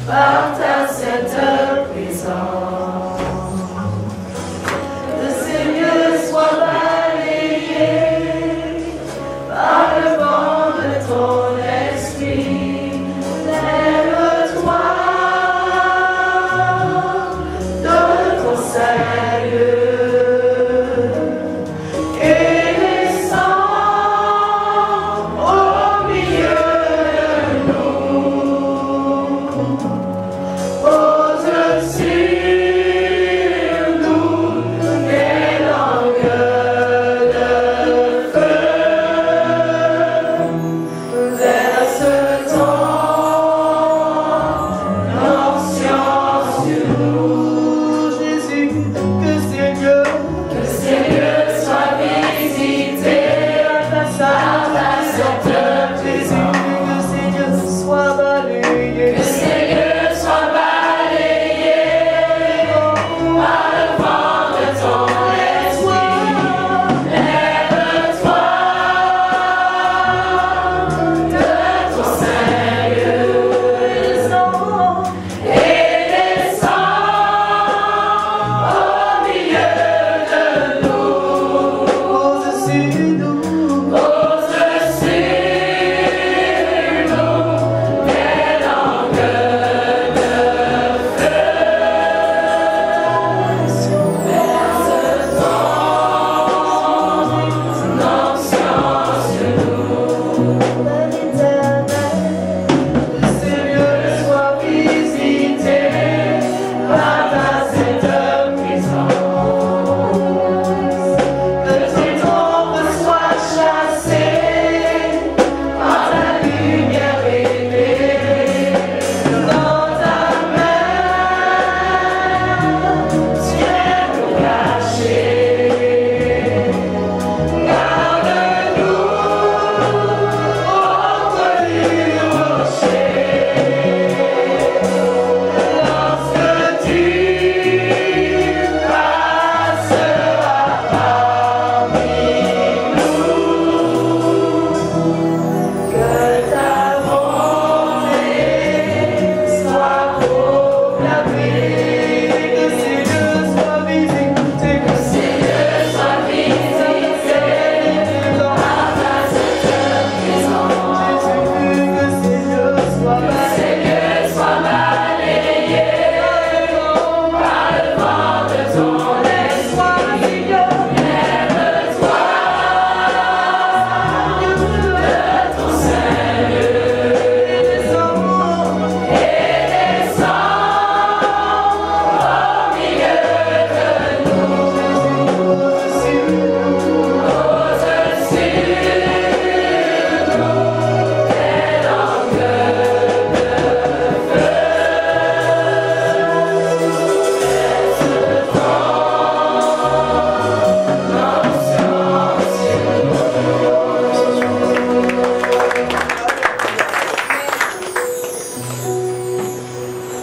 par ta sainte présence. Le Seigneur soit balayé par le vent de ton esprit. Lève-toi de ton salut.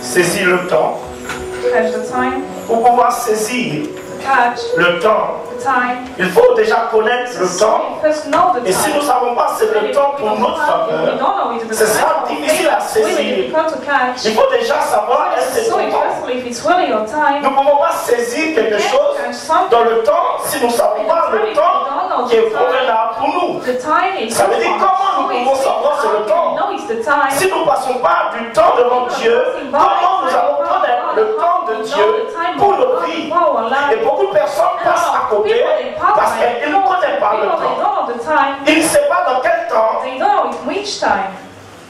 Saisir le temps pour pouvoir saisir le temps. Il faut déjà connaître le temps. Et si nous ne savons pas c'est le temps pour notre faveur, ce sera difficile à saisir. Il faut déjà savoir est-ce que c'est ton temps. Nous ne pouvons pas saisir quelque chose dans le temps si nous ne savons pas le temps qui est convenable pour nous. Ça veut dire comment nous pouvons savoir c'est le temps. Si nous ne passons pas du temps devant Dieu, comment nous allons connaître le temps de Dieu pour notre vie? Et beaucoup de personnes passent à côté parce qu'ils ne connaissent pas le temps. Ils ne savent pas dans quel temps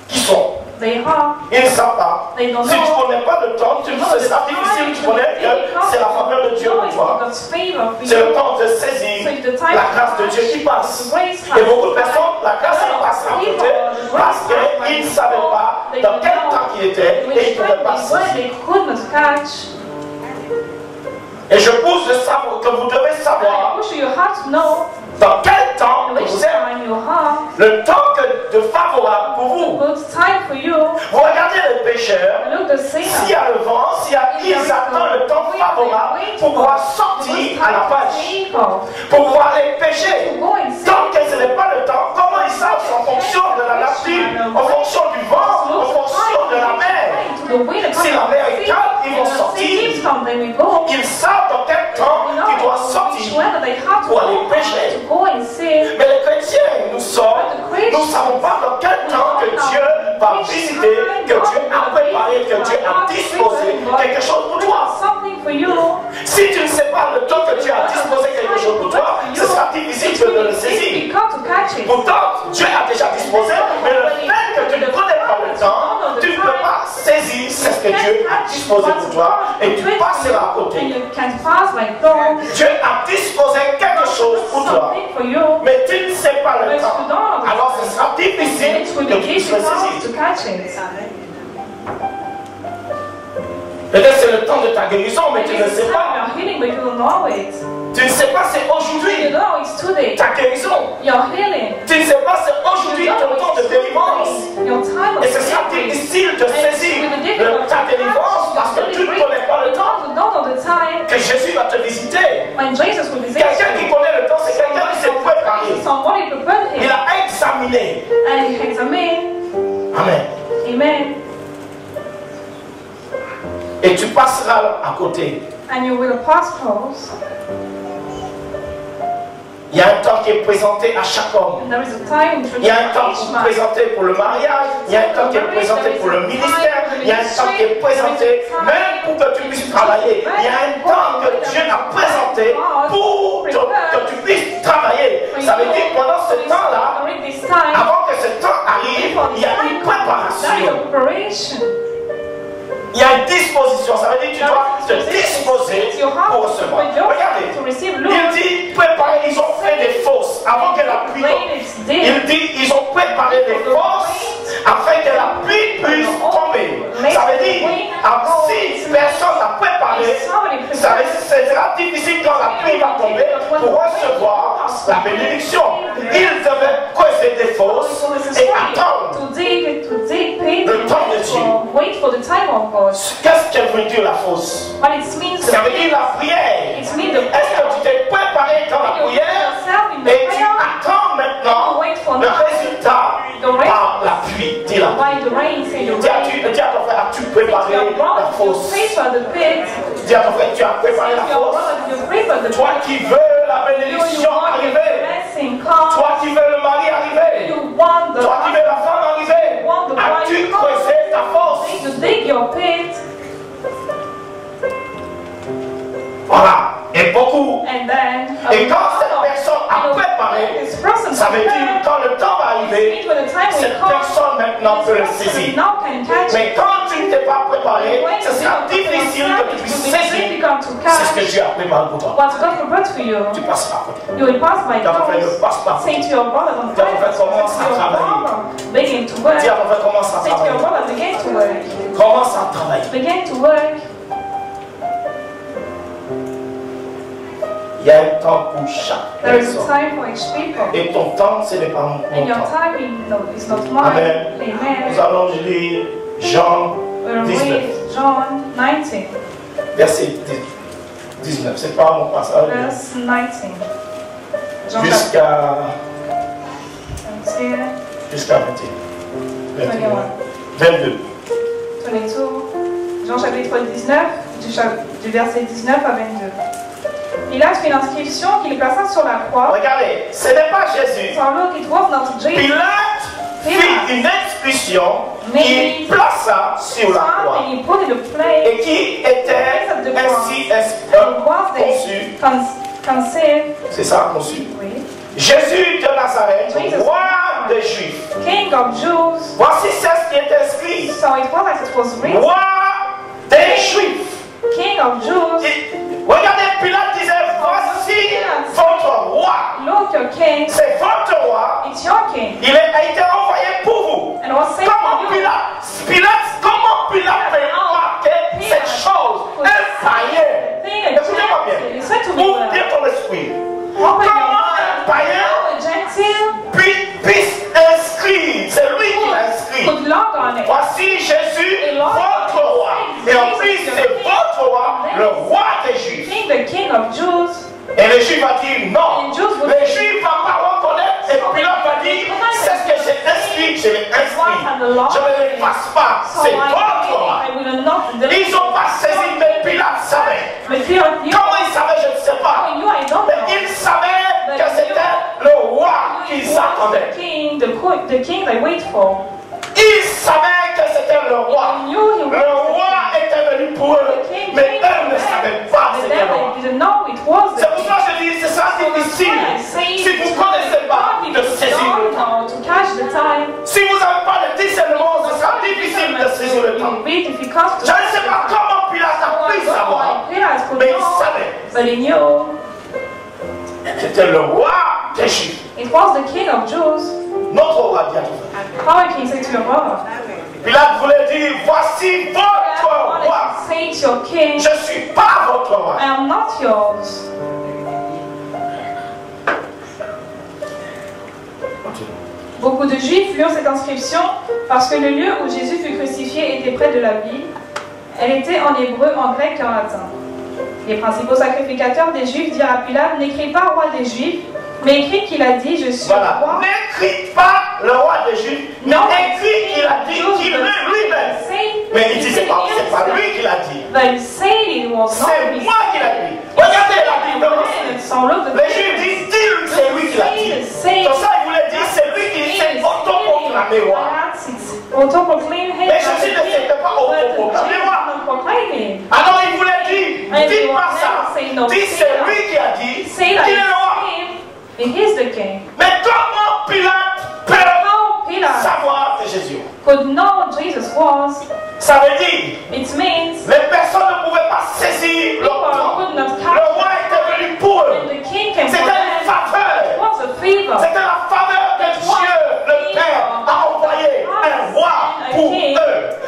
ils sont. Ils ne savent pas. Si tu ne connais pas le temps, ce sera difficile. Tu connais que c'est la faveur de Dieu pour toi. C'est le temps de saisir la grâce de Dieu qui passe. Et beaucoup de personnes, la grâce passe à côté parce qu'ils ne savaient pas dans quel temps il était et ils ne pouvaient pas saisir. Et je pousse de savoir que vous devez savoir dans quel temps vous êtes. Le temps de favorable pour vous. Vous regardez les pêcheurs, s'il y a le vent, ils attendent le temps favorable pour pouvoir sortir à la pêche, pour pouvoir aller pêcher. Tant que ce n'est pas le temps, comment ils savent? En fonction de la nature, en fonction du vent, en fonction de la mer. Si la mer est calme, ils vont sortir. Ils savent dans quel temps ils doivent sortir pour aller pêcher. Mais les chrétiens, nous ne savons pas dans quel temps que Dieu va visiter, que Dieu a préparé, que Dieu a disposé quelque chose pour toi. Si tu ne sais pas le temps que Dieu a disposé quelque chose pour toi, ce sera difficile de le saisir. Pourtant, Dieu a déjà disposé, mais le fait que tu ne connais pas le temps, tu ne peux pas saisir ce que Dieu a disposé pour toi et tu passeras à côté. Dieu a disposé quelque chose pour toi, mais tu ne sais pas le temps. Alors ce sera difficile de le saisir. Peut-être c'est le temps de ta guérison, mais tu ne sais pas. Tu ne sais pas c'est aujourd'hui ta guérison. Tu ne sais pas c'est aujourd'hui ton temps de délivrance. Et ce sera difficile de saisir ta délivrance parce que tu ne connais pas le temps que Jésus va te visiter. Quelqu'un qui connaît le temps, c'est quelqu'un qui s'est préparé. Il a examiné. Amen. Et tu passeras à côté. Il y a un temps qui est présenté à chaque homme. Il y a un temps qui est présenté pour le mariage. Il y a un temps qui est présenté pour le ministère. Il y a un temps qui est présenté même pour que tu puisses travailler. Il y a un temps que Dieu a présenté pour que tu puisses travailler. Ça veut dire pendant ce temps-là, avant que ce temps arrive, il y a une préparation. Il y a une disposition, ça veut dire que tu dois te disposer pour recevoir. Regardez, il dit préparer, ils ont fait des fosses avant que la pluie tombe. Il dit ils ont préparé des fosses afin que la pluie puisse tomber. Ça veut dire, si personne n'a préparé, ça sera difficile quand la pluie va tomber pour recevoir la bénédiction. Ils devaient creuser des fosses et attendre le temps de Dieu. Qu'est-ce qu'elle veut dire la fosse? Ça veut dire la prière. Est-ce que tu t'es préparé dans la prière et tu attends maintenant le résultat par la pluie? Dis-la. Dis à ton frère, as-tu préparé la fosse? Dis à ton frère, tu as préparé la fosse? Toi qui veux la bénédiction arriver, toi qui veux le mari arriver, toi qui veux la femme arriver, as-tu creusé ta fosse? Voilà, et beaucoup. Et quand cette personne a préparé, ça veut dire quand le temps va arriver, cette personne maintenant peut le saisir. Mais quand tu ne t'es pas préparé, ce sera difficile que tu puisses saisir. C'est ce que Dieu a préparé pour toi. Tu passeras à côté. Tu ne passes pas. Tu commence à travailler. Dis à ton frère, commence à travailler. Commence à travailler. Il y a un temps pour chaque personne. Et ton temps, ce n'est pas mon temps. Amen. Nous allons lire Jean 19. Verset 19. Ce n'est pas mon passage. Jusqu'à 22. Jean chapitre 19, du verset 19 à 22. Pilate fit l'inscription qu'il plaça sur la croix. Regardez, ce n'est pas Jésus. Pilate fit une inscription qu'il plaça sur la croix et qui était ainsi conçu. C'est ça, conçu. Jésus de Nazareth, roi des Juifs. Voici ce qui est inscrit. Roi des Juifs. Regardez, Pilate disait, voici votre roi. C'est votre roi. Il a été envoyé pour vous. Comment Pilate peut remarquer cette chose? Un païen. Écoutez-moi bien. Ouvre bien ton esprit. Comment un païen puisse inscrire? C'est lui qui l'a inscrit. Voici Jésus, votre roi. Et en plus, c'est votre roi, le roi des Juifs. Et les Juifs vont dire non. Les Juifs ne vont pas reconnaître. Et Pilate va dire, c'est ce que j'ai inscrit écrit, je l'ai inscrit. Je ne l'efface pas. C'est votre roi. Ils n'ont pas saisi, mais Pilate savait. Comment il savait, je ne sais pas. Mais il savait que c'était le roi qu'ils attendaient. Ils savaient que c'était le roi. Le roi était venu pour eux, mais eux ne savaient pas que c'était le roi. C'est pour ça que je dis, c'est ça difficile. Si vous ne connaissez pas, de saisir le temps. Si vous n'avez pas de discernement, ce sera difficile de saisir le temps. Je ne sais pas comment Pilate a pu savoir, mais il savait. C'était le roi des Juifs. It was the king of Jews. Notre roi bien. How can you say to your brother? Pilate voulait dire, voici votre roi. Say to your king, je ne suis pas votre roi. I am not yours. Beaucoup de Juifs lurent cette inscription parce que le lieu où Jésus fut crucifié était près de la ville. Elle était en hébreu, en grec et en latin. Les principaux sacrificateurs des Juifs dirent à Pilate, n'écris pas roi des Juifs, mais écrit qu'il a dit, je suis roi. N'écris pas le roi des Juifs, mais écrit qu'il a dit qu'il est lui-même. Mais il dit, c'est pas lui qui l'a dit. C'est moi qui l'a dit. Regardez la différence. Les Juifs disent, dis-lui, c'est lui qui l'a dit. Comme ça, il voulait dire, c'est lui qui s'est autoproclamé roi. Mais Jésus ne s'était pas autoproclamé roi. Alors il voulait dire, dis pas ça. Dis, c'est lui qui a dit qu'il est le roi. Mais comment Pilate peut savoir que Jésus ça veut dire les personnes ne pouvaient pas saisir leur temps. Le roi était venu pour eux. C'était une faveur. C'était la faveur que Dieu, le Père, a envoyé un roi pour eux.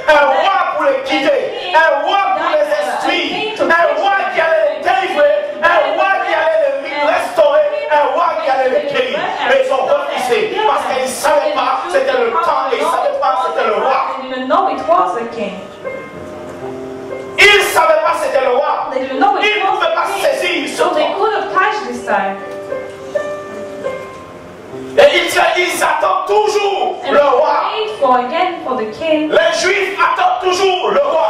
Un roi pour les guider. Un roi pour les esprits. Un roi qui allait les délivrer. Un roi qui allait les restaurer. Un roi qui allait les guérir. Mais ils ont refusé parce qu'ils ne savaient pas c'était le temps et ils ne savaient pas c'était le roi. Ils ne savaient pas c'était le roi. Ils ne pouvaient pas saisir ce temps. Et ils attendent toujours le roi. Les Juifs attendent toujours le roi.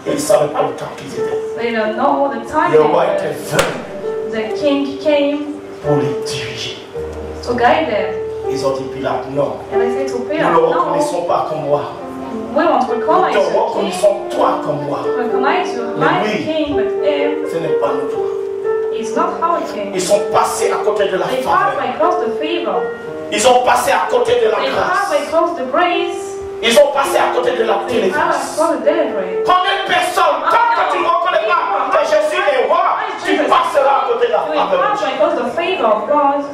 Ils ne savaient pas le temps qu'ils étaient. Le roi était venu pour les diriger. Ils ont dit Pilate, non. Nous ne le reconnaissons pas comme roi. Nous te reconnaissons toi comme roi. Mais lui, ce n'est pas notre roi. Ils sont passés à côté de la faveur. Ils ont passé à côté de la grâce. Ils ont passé à côté de la délivrance. Combien de personnes, tant que tu ne reconnais pas que Jésus est roi, tu passeras à côté de la faveur de Dieu.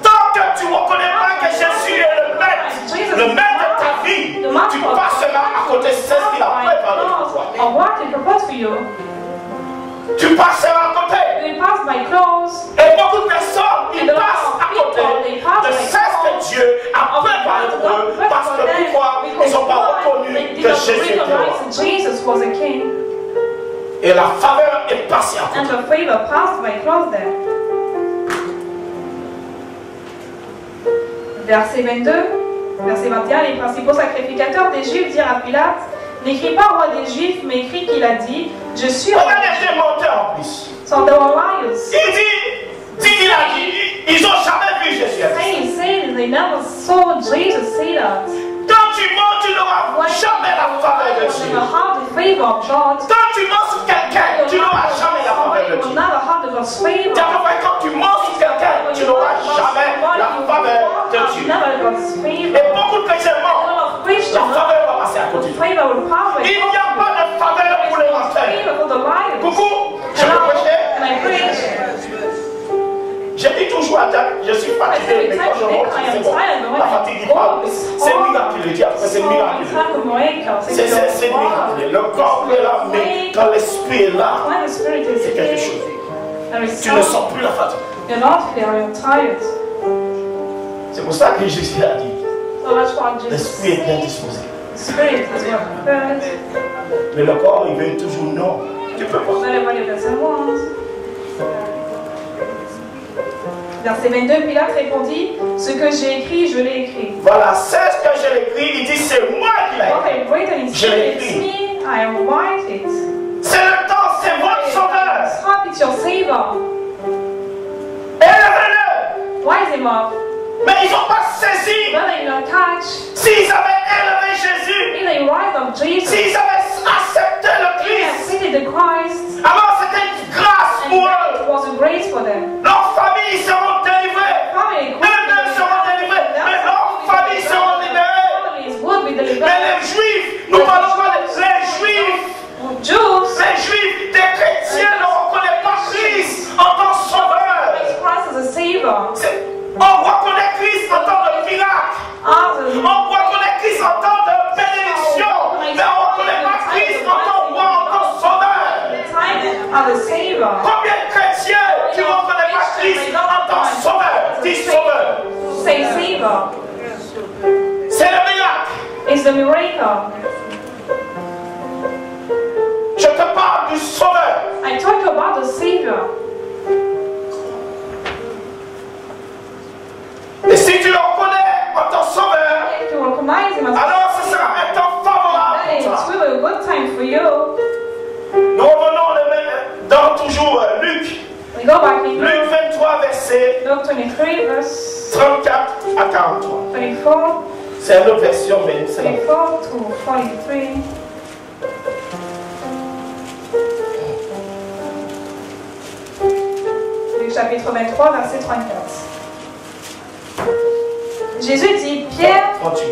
Tant que tu ne reconnais pas que Jésus est le maître de ta vie, tu passeras à côté de ce qu'il a préparé pour toi. Tu passeras à côté. Et beaucoup de personnes, ils passent à côté de ce que Dieu a préparé pour eux. Parce que pourquoi ils n'ont pas reconnu que Jésus était roi. Et la faveur est passée à côté. Verset 22, verset 21, les principaux sacrificateurs des Juifs dirent à Pilate, n'écris pas roi des Juifs, mais écrit qu'il a dit, je suis roi. Regardez les menteurs en plus. So they were liars. Il a dit, ils n'ont jamais vu Jésus. They never saw Jesus say that. Quand tu mens, tu n'auras jamais la faveur de Dieu. Quand tu mens sur quelqu'un, tu n'auras jamais la faveur de Dieu. Quand tu mens sur quelqu'un, tu n'auras jamais la faveur de Dieu. Et beaucoup de chrétiens mentent. La faveur va passer à côté. Il n'y a pas de faveur pour les menteurs. Coucou, je peux prêcher. Je dis toujours à Jack, je suis fatigué, mais quand je rentre, c'est bon. La fatigue, il parle. C'est lui qui le dit, après c'est lui qui le dit. C'est lui qui le dit. Le corps est là, mais quand l'esprit est là, c'est quelque chose. Tu ne sens plus la fatigue. C'est pour ça que Jésus a dit, l'esprit est bien disposé. Mais le corps, il veut toujours non. Tu peux pas. Verset 22, Pilate répondit, ce que j'ai écrit, je l'ai écrit. Voilà, c'est ce que je l'ai écrit. Il dit, c'est moi qui l'ai écrit. Je l'ai écrit. C'est le temps, c'est votre sauveur. It's your Savior. Élevez-le. Wise him up. Mais ils n'ont pas saisi. But they don't catch. S'ils avaient élevé Jésus, If they rise up Jesus, s'ils avaient accepté le they Christ, accepted the Christ, alors c'était une grâce and pour then eux. it was a grace for them. Leurs familles seront délivrées. Family Eux-mêmes seront délivrés. Mais leurs familles seront libérées. families would be delivered. Mais les Juifs, nous parlons pas des Juifs. Jews, Les Juifs, des chrétiens ne reconnaissent pas Christ en tant que sauveur. Christ as a Savior. On reconnaît Christ en tant que miracle. On reconnaît Christ en tant que bénédiction. Mais on ne reconnaît pas Christ en tant que roi, en tant que sauveur. As a Savior. Combien de chrétiens qui ne reconnaissent pas Christ en tant que sauveur? Dis sauveur. Say Savior. C'est le miracle. It's the miracle. Je te parle du sauveur. I talk about the Savior. Et si tu le reconnais en tant que sauveur, If you recognize him as alors ce sera un temps favorable then pour it's toi. really a good time for you. Nous revenons dans toujours Luc. We go back in Luc 23, verset Luke 23, verse 34 à 43. 34, C'est une autre version, mais c'est la 34 to 43. Luc chapitre 23, verset 34. Jésus dit, Pierre, 38.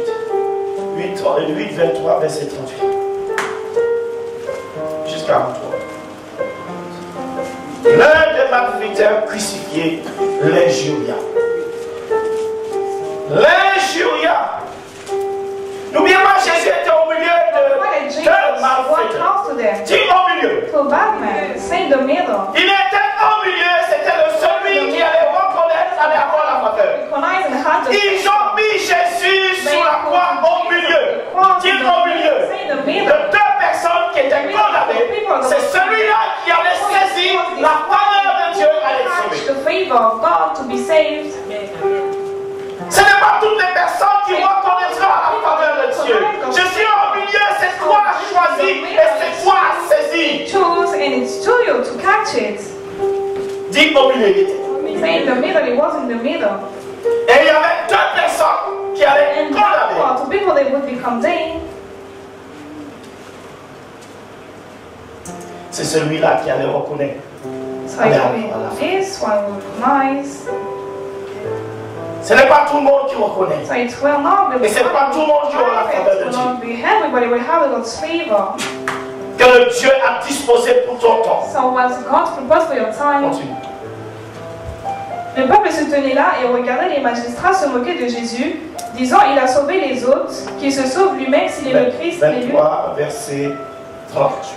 8, 23, verset 38. Jusqu'à 43. L'un des malfaiteurs crucifiés l'injuria. L'injuria. N'oubliez pas, Jésus était au milieu why did de Jesus deux walk malfaiteurs. close to them? Dis au milieu. To a bad man, say in the middle. Il était au milieu, c'était le celui qui allait reconnaître, allait avoir la faveur. Recognize and have the Ils ont mis Jésus sur la croix au milieu. Dis au milieu. say in the De middle. deux personnes qui étaient condamnées, c'est celui-là qui avait saisi la faveur de Dieu à les Catch sauver. the favor of God to be saved. Ce n'est pas toutes les personnes qui reconnaîtront la faveur de Dieu. Je suis au milieu, c'est toi choisi et c'est toi saisi. Choose and it's to you to catch it. Dis au milieu. Say in the middle, it was in the middle. Et il y avait deux personnes qui allaient And condamner. therefore, to people they would be condemned. C'est celui-là qui allait reconnaître. So it will be this one will recognize. Ce n'est pas tout le monde qui reconnaît. So it will not be Et ce n'est pas tout le monde qui aura la faveur de it will Dieu. not be everybody will have God's favor. Que le Dieu a disposé pour ton temps. So what God proposed for your time. Continue. Le peuple se tenait là et regardait les magistrats se moquer de Jésus, disant il a sauvé les autres, qu'il se sauve lui-même s'il est le Christ l'élu. 23, verset 38.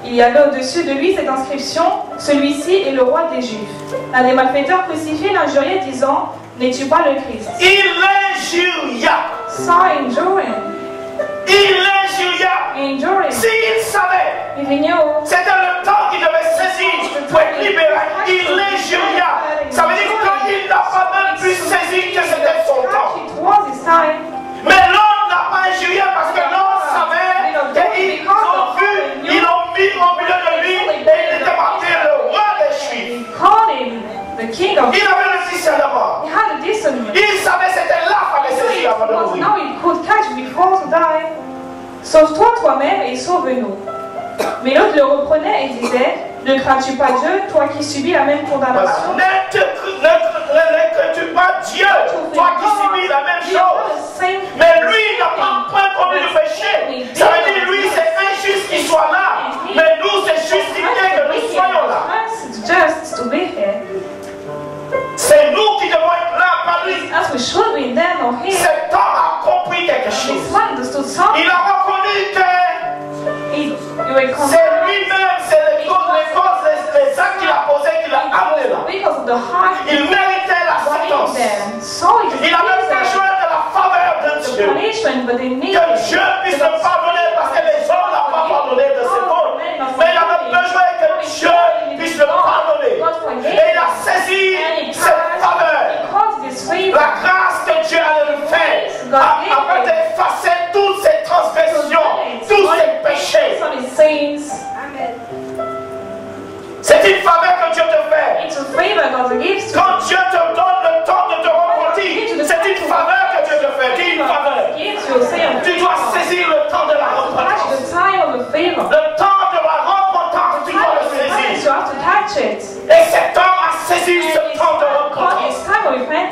Il y avait au-dessus de lui cette inscription, celui-ci est le roi des Juifs. Un des malfaiteurs crucifiés l'injuriait disant, n'es-tu pas le Christ? Il l'injuria. Sans injuring. Il l'injuria. Injuring. S'il savait, Il knew. c'était le temps qu'il devait saisir pour être libéré. Il l'injuria. Ça veut dire qu'il n'a pas même pu saisir que c'était son temps. It was his time. Mais l'homme n'a pas injurié parce que l'homme savait qu'ils ont vu, ils l'ont mis au milieu de lui et il était marqué le roi des Juifs. They called him the king of. Il avait le discernement. He had a discernment. Il savait que c'était là qu'il fallait saisir avant de Because mourir. now he could catch before to die. Sauve-toi toi-même et sauve-nous. Mais l'autre le reprenait et disait, ne crains-tu pas Dieu, toi qui subis la même condamnation? Ne crains-tu pas Dieu, toi qui subis la même chose. Mais lui, il n'a pas point commis le péché. Ça veut dire, lui, c'est injuste qu'il soit là. Mais nous, c'est justifié que nous soyons là. It's just to be here. C'est nous qui devons être là, pas lui. As we should be there or here. Cet homme a compris quelque chose. This man understood something. Il a reconnu que c'est lui-même, c'est les actes qu'il a posés qui l'a amené là. Because of the heart. Il méritait la sentence. Il avait besoin de la faveur de Dieu. Que Dieu puisse le pardonner parce que les hommes n'ont pas pardonné de ses fautes. Mais il avait besoin que Dieu puisse afin d'effacer toutes ces transgressions, tous ces péchés. C'est une faveur que Dieu te fait. Quand Dieu te donne le temps de te repentir, c'est une faveur que Dieu te fait. Dis une faveur. Tu dois saisir le temps de la repentance. Le temps de la repentance, tu dois le saisir. Et cet homme a saisi ce temps de repentance.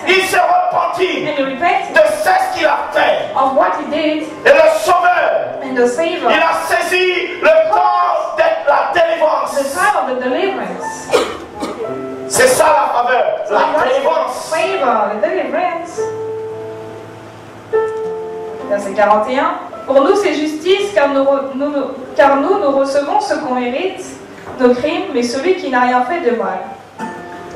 Il s'est repenti de ce qu'il a fait. Et le Sauveur, il a saisi le temps de la délivrance. C'est ça la faveur, la délivrance. Verset 41. Pour nous, c'est justice, car nous recevons ce qu'on mérite, nos crimes, mais celui qui n'a rien fait de mal.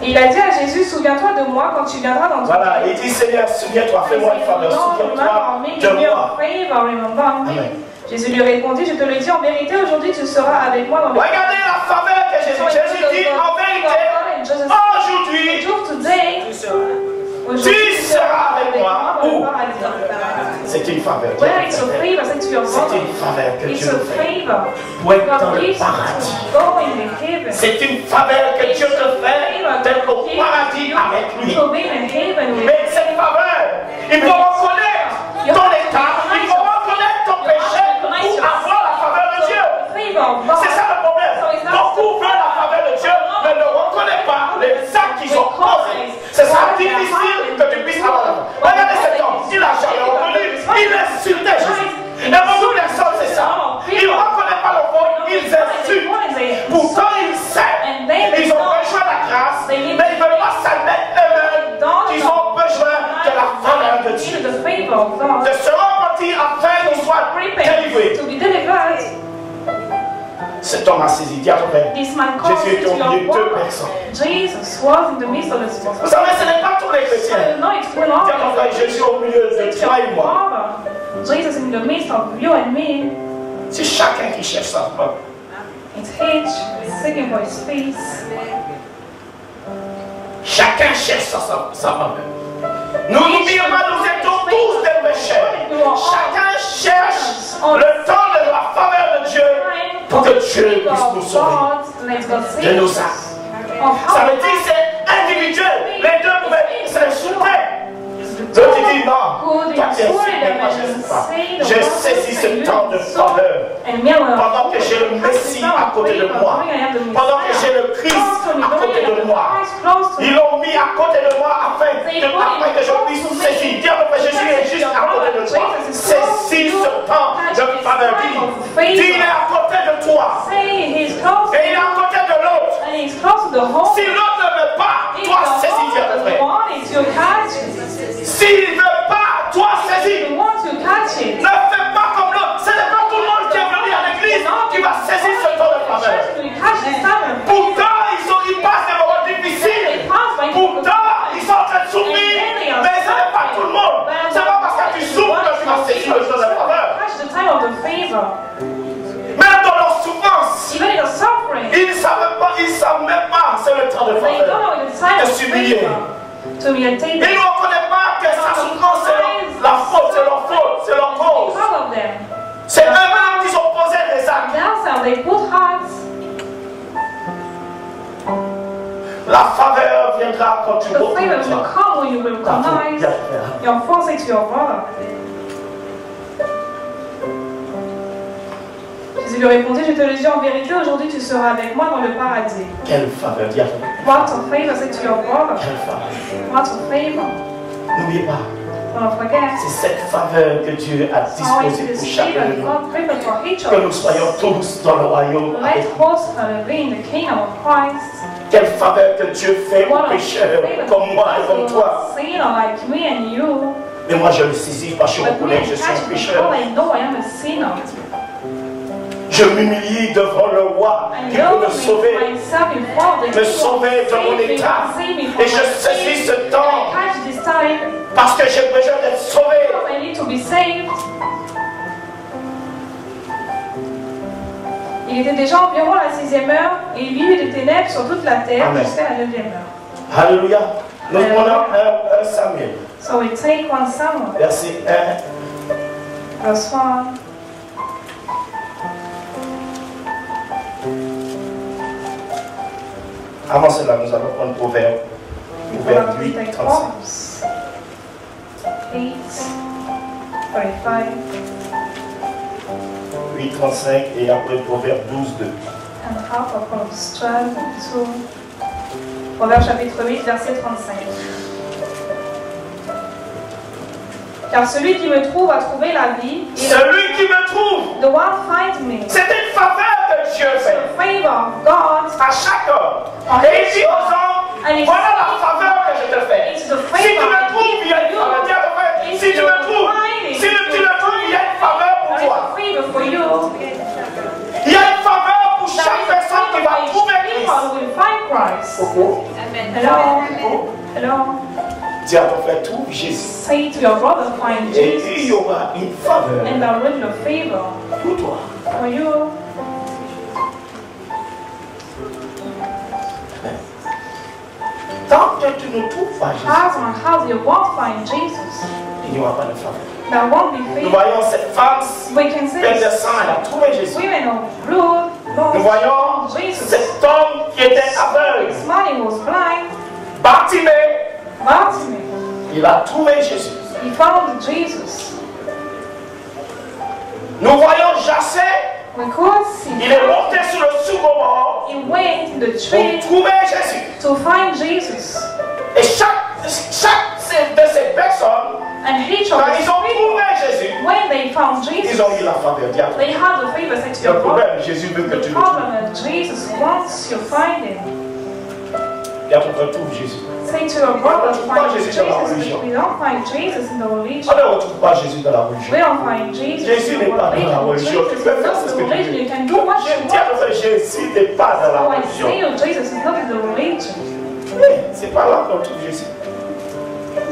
Et il a dit à Jésus, souviens-toi de moi quand tu viendras dans ton Voilà, il dit Seigneur, souviens-toi, fais-moi une faveur, souviens-toi de moi. Amen. Jésus lui répondit, je te le dis en vérité, aujourd'hui tu seras avec moi dans le Regardez la faveur que Jésus dit en vérité, aujourd'hui tu seras avec moi. Où? C'est une faveur. C'est une faveur que Dieu te fait pour être dans le paradis. C'est une faveur que Dieu te fait d'être au paradis avec lui. Mais cette faveur, il faut reconnaître ton état, il faut reconnaître ton péché pour avoir la faveur de Dieu. C'est ça le problème. Beaucoup veulent la faveur de Dieu, mais ne reconnaissent pas les actes qu'ils ont posés. C'est ça difficile que tu puisses avoir la faveur. Regardez cet homme, il n'a jamais reconnu, il insultait Jésus. Et beaucoup de personnes, c'est ça. Ils ne reconnaissent pas le fond, ils insultent. Pourtant, ils savent. Ils ont besoin de la grâce, mais ils ne veulent pas s'admettre eux-mêmes qu'ils ont besoin de la faveur de Dieu. De se repentir afin qu'ils soient délivrés. Cet homme a saisi, dis à ton frère, Jésus était au milieu de deux personnes. Vous savez, ce n'est pas tous les chrétiens. Dis à ton frère, Jésus au milieu de toi et moi. C'est chacun qui cherche sa femme. Chacun cherche sa femme. Nous n'oublions pas, nous étions tous des pécheurs. Chacun cherche le temps de la faveur de Dieu pour que Dieu puisse nous sauver de nos actes. Ça veut dire que c'est individuel. Les deux pouvaient s'insulter. L'autre dit non, toi tu insultes, moi je ne sais pas. Je saisis ce temps de faveur. Pendant que j'ai le Messie à côté de moi, pendant que j'ai le Christ à côté de moi, ils l'ont mis à côté de moi afin que je puisse saisir. Dis à peu près, Jésus est juste à côté de toi. Saisis ce temps de faveur. Dis, il est à côté de toi. Et il est à côté de l'autre. Si l'autre ne veut pas, toi saisis, dis à peu près. S'il ne veut pas, toi saisis. Ne fais pas comme l'autre. Ce n'est pas tout le monde qui est venu à l'église qui va saisir ce temps de faveur. Pourtant, ils passent des moments difficiles. Pourtant, ils sont en train de souffrir. Mais ce n'est pas tout le monde. Ce n'est pas parce que tu souffres que tu vas saisir le temps de faveur. Même dans leur souffrance, ils ne savent même pas c'est le temps de faveur. De s'humilier. Ils ne reconnaissent pas que sa souffrance c'est leur faute, c'est leur cause. C'est eux-mêmes qui ont posé des actes. La faveur viendra quand tu Jésus lui répondit, je te le dis en vérité, aujourd'hui tu seras avec moi dans le paradis. Quelle faveur, dis à toi. What a favor, c'est tu avoir. Quelle faveur. What a favor. N'oubliez pas. Don't forget. C'est cette faveur que Dieu a disposée pour chacun de nous. Que nous soyons tous dans le royaume avec lui. Quelle faveur que Dieu fait aux pécheurs comme moi et comme toi. Mais moi je le saisis parce que je reconnais que je suis un pécheur. Je m'humilie devant le roi qui peut me sauver de mon état. Et je saisis ce temps parce que j'ai besoin d'être sauvé. Il était déjà environ la 6e heure et il y eut des ténèbres sur toute la terre jusqu'à la 9e heure. Alléluia. Nous prenons 1 Samuel. So we take 1 Samuel. Verset 1. Verse 1. Avant cela, nous allons prendre Proverbe 8, 35. 8, 35 et après Proverbe 12, 2. And half of Proverbs 12 and 2. Proverbe chapitre 8, verset 35. Car celui qui me trouve a trouvé la vie. Celui qui me trouve, the one finds me. C'est une faveur que Dieu fait The favor of God à chaque homme. Et il dit aux hommes, voilà la faveur que je te fais. Si tu me trouves, il y a une faveur. Si tu me trouves, il y a une faveur pour toi. Il y a une faveur pour chaque personne qui va trouver Christ. Hello. Hello. Dis à ton frère, trouve Jésus. Say to your brother, find Et Jesus. il y aura une faveur And there will be a favor pour toi. for you. Tant que tu ne trouves pas Jésus, As long as you won't find Jesus, il n'y aura pas de faveur. there won't be Nous favor. voyons cette femme We can say pleine de sang, elle a trouvé Jésus. women of blood, Nous voyons Jesus. cet homme qui était aveugle, This man he was blind, Bartimée, Bartimaeus. il a trouvé Jésus. He found Jesus. Nous voyons Jassé, We could see il est monté sur le sycomore he went in the pour tree trouver Jésus. to find Jesus. Et chaque de ces personnes, And each of quand the ils ont people, trouvé Jésus, when they found ils Jesus, ont eu la faveur. Dis à toi. they had the favor said to Il y a un your brother. problème, Jésus veut que tu The le trouves. problem is Jesus wants you find him. Dis à ton frère, trouve Jésus. Say to your brother, On ne trouve find pas Jésus dans la Jesus. religion. We don't find Jesus in the religion. On ne retrouve pas Jésus dans la We religion. don't find Jesus Jésus in n'est the pas dans la religion. religion. Tu Jesus peux is faire not ce in que the tu religion. veux. You can do what Je you dis à want. ton frère, Jésus n'est pas dans la So I religion. say you, Jesus is not in the religion. C'est pas là qu'on trouve Jésus.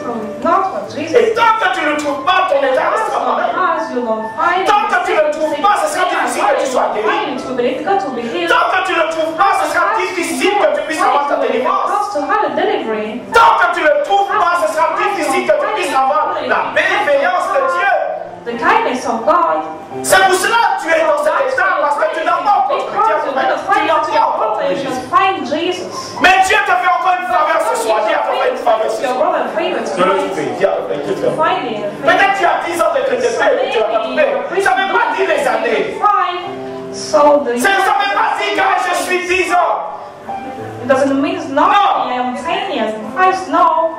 So it's not what Jesus Et is. tant que tu ne trouves pas, ton état As restera long pareil. as you don't find Tant que tu ne le it, trouves pas, ce sera difficile que tu sois guéri. find it will be difficult to be healed. Tant que tu ne le trouves pas, ce sera difficile que tu puisses avoir ta délivrance. To have a delivery, Tant que tu ne le trouves pas, ce sera difficile que tu puisses avoir la bienveillance de Dieu. the kindness of God, C'est pour cela que tu es dans cet état, parce que tu n'as pas encore because compris. you're going to find out to your brother, you Jésus. should find Jesus. Mais Dieu te fait encore une faveur ce soir. Dis à ton frère une faveur ce Your soir. brother favor De le tonight. trouver. Dis à ton frère que tu le trouves. Find him. Peut-être tu as 10 ans de chrétienté et tu l'as pas trouvé. Ça ne veut pas dire les années. So the Ça ne veut pas dire que je suis 10 ans. it doesn't mean nothing. I am 10 years in Christ. No.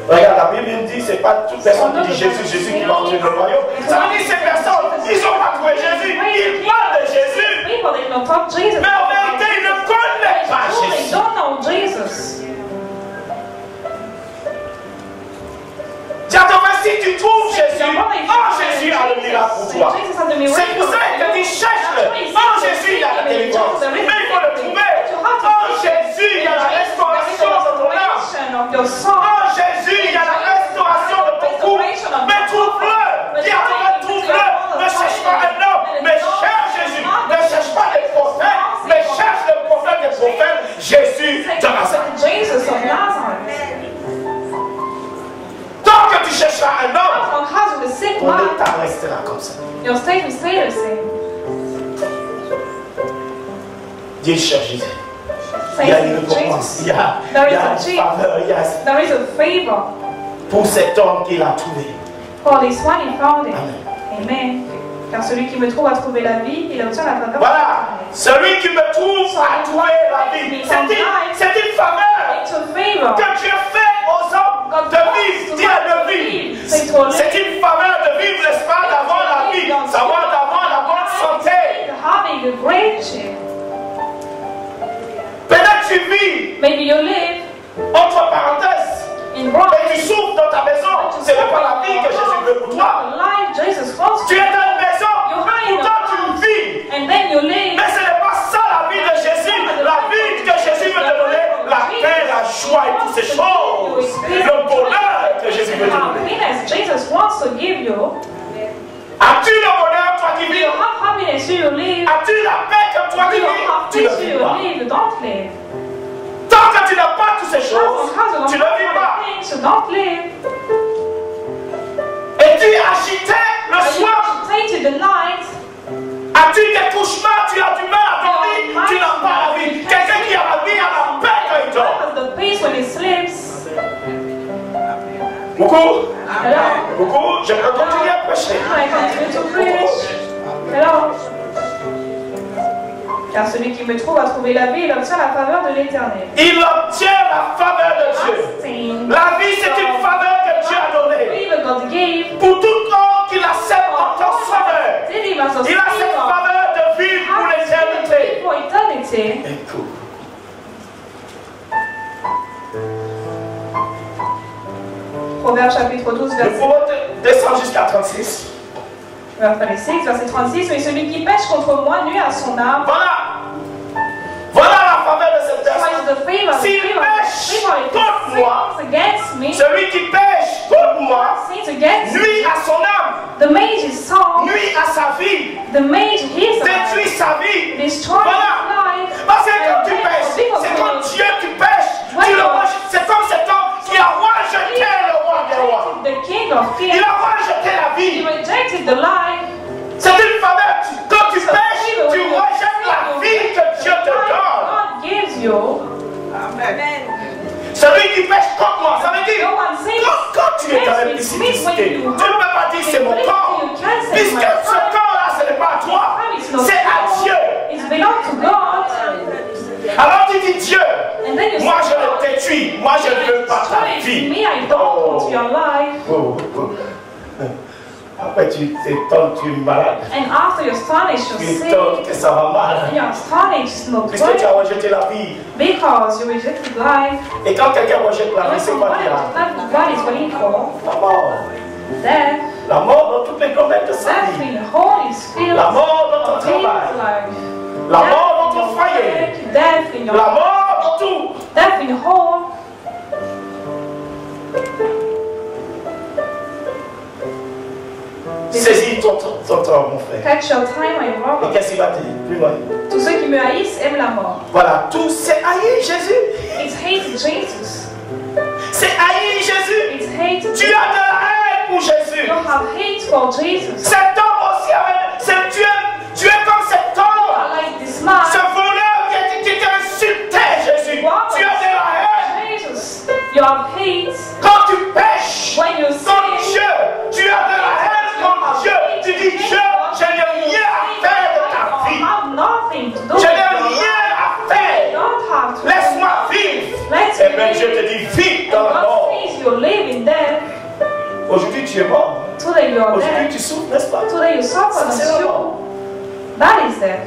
Regarde, la Bible dit, c'est pas toute personne qui dit Jésus, Jésus qui va entrer dans le royaume. Ça veut dire ces personnes, ils n'ont pas trouvé Jésus, ils parlent de Jésus. People they don't talk Jesus. Mais en vérité, ils ne connaissent pas They Jésus. don't know Jesus. Dis à ton frère, si tu trouves Jésus, oh Jésus a le miracle pour toi. C'est pour ça qu'il te dit, cherche-le. Oh Jésus, il a la délivrance. Mais il faut le trouver. Oh Jésus, il y a la restauration de ton âme. Oh Jésus, il y a la restauration de ton couple. Mais trouve-le. Dis à ton frère, trouve-le. Ne cherche pas un homme, mais cherche Jésus. Ne cherche pas des prophètes, mais cherche le prophète des prophètes, Jésus de Nazareth. Jesus of Nazareth. Tant que tu chercheras un homme, As long as you're a sick ton man, état restera comme ça. your state will stay the same. Dieu cherche Jésus. Say Il y a une récompense, Jesus. il y a une faveur, il y a There is a favor pour cet homme qu'il a trouvé. for this one he found it. Amen. Amen. Car celui qui me trouve a trouvé la vie, il obtient la faveur. Voilà, celui qui me trouve a trouvé la vie. C'est une faveur It's a favor. que Dieu fait aux hommes de vivre, dire de vivre. C'est une faveur de vivre, n'est-ce pas, d'avoir la vie, d'avoir la bonne santé. Having a great share. Peut-être tu vis, Maybe you live entre parenthèses, in Rome. et tu souffres dans ta maison. Ce n'est pas la vie que Jésus veut pour toi. Life Jesus wants Tu es dans une maison, pourtant tu vis. and then you live. Mais ce n'est pas ça la vie de Jésus. La vie que Jésus veut te donner, la paix, la joie et toutes ces choses. Le bonheur que Jésus veut te donner. Happiness Jesus wants to give you. As-tu le bonheur, toi qui Do vis? you have happiness? Do you live? As-tu la paix que toi Do qui you vis? have Tu ne peace? Do vis you pas. live? You don't live. Tant que tu tu n'as pas toutes ces choses, tu ne vis pas. Et tu es agité le soir. As-tu des cauchemars, tu as du mal à dormir, tu n'as pas la vie. Quelqu'un qui a la vie a la paix quand il dort. Beaucoup? Beaucoup? Je peux continuer à prêcher. Car celui qui me trouve a trouvé la vie, il obtient la faveur de l'Éternel. Il obtient la faveur de Dieu. La vie, c'est une faveur que Dieu a donnée. Pour tout homme qui l'accepte en tant que sauveur, il a cette faveur de vivre pour l'éternité. Écoute. Proverbe chapitre 12, verset. Nous pouvons descendre jusqu'à 36. Verset 36, mais celui qui pêche contre moi nuit à son âme. Voilà la faveur de cette personne. S'il pêche contre moi, celui qui pêche contre moi nuit à son âme, nuit à sa vie, détruit sa vie. Voilà. Parce que quand tu pêches, c'est quand Dieu tu pêches, tu le rejettes. C'est comme cet homme qui a rejeté le roi des rois. Il a rejeté la vie. C'est une faveur. Quand tu pêches, tu rejettes la vie que Dieu te donne. Amen. Celui qui pêche contre moi, ça veut dire quand tu es dans la simplicité, tu ne peux pas dire c'est mon corps. Puisque ce corps-là, ce n'est pas à toi, c'est à Dieu. Alors tu dis Dieu, moi je le détruis, moi je ne veux pas ta vie. Après tu t'étonnes, tu es malade. Tu étonnes que ça va mal. Puisque tu as rejeté la vie. Et quand quelqu'un rejette la vie, c'est quoi qu'il a? La mort. La mort dans toutes les domaines de sa vie. La mort dans ton travail. La mort dans ton foyer. La mort dans tout. Saisis ton temps, mon frère. Catch your time, my brother. Et qu'est-ce qu'il va dire? Plus loin. Tous ceux qui me haïssent aiment la mort. Voilà, tout c'est haïr Jésus. It's hate Jesus. C'est haïr Jésus. It's hate. Tu as de la haine pour Jésus. You have hate for Jesus. Cet homme aussi avait, tu es comme cet homme. Like this man. Ce voleur qui t'insultait Jésus. Tu as de la haine. Jesus. You have hate. Quand tu pêches When you contre sin, Dieu, tu as de la haine contre Dieu. Tu dis Dieu, je n'ai rien à faire de ta vie. Je n'ai rien à faire. Laisse-moi vivre. Et bien Dieu te dit, vis dans la mort. Aujourd'hui tu es mort. Aujourd'hui tu souffres, n'est-ce pas? Ça c'est la mort.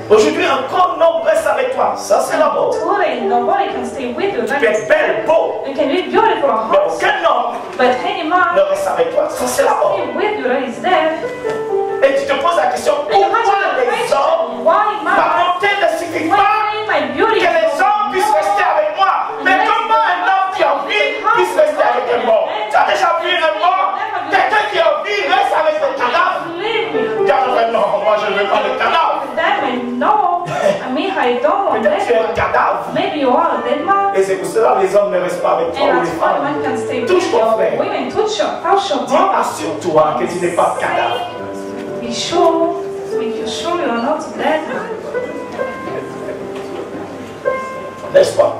Aujourd'hui un corps non reste avec toi. Ça c'est la mort. Tu peux être belle, beau. Mais aucun homme ne reste avec toi. Ça c'est la mort. Et tu te poses la question, pourquoi les hommes, ma beauté ne suffit pas que les hommes puissent rester avec moi? Mais comment un homme qui a envie puisse rester avec un mort? Tu as déjà vu un mort? Quelqu'un qui a envie reste avec des cadavres? Non, moi je ne veux pas les cadavres. Peut-être tu es un cadavre. Et c'est pour cela que les hommes ne restent pas avec toi ou les femmes. Touche ton frère. Dis assure-toi que tu n'es pas cadavre. Be sure, make sure you are not dead. N'est-ce pas?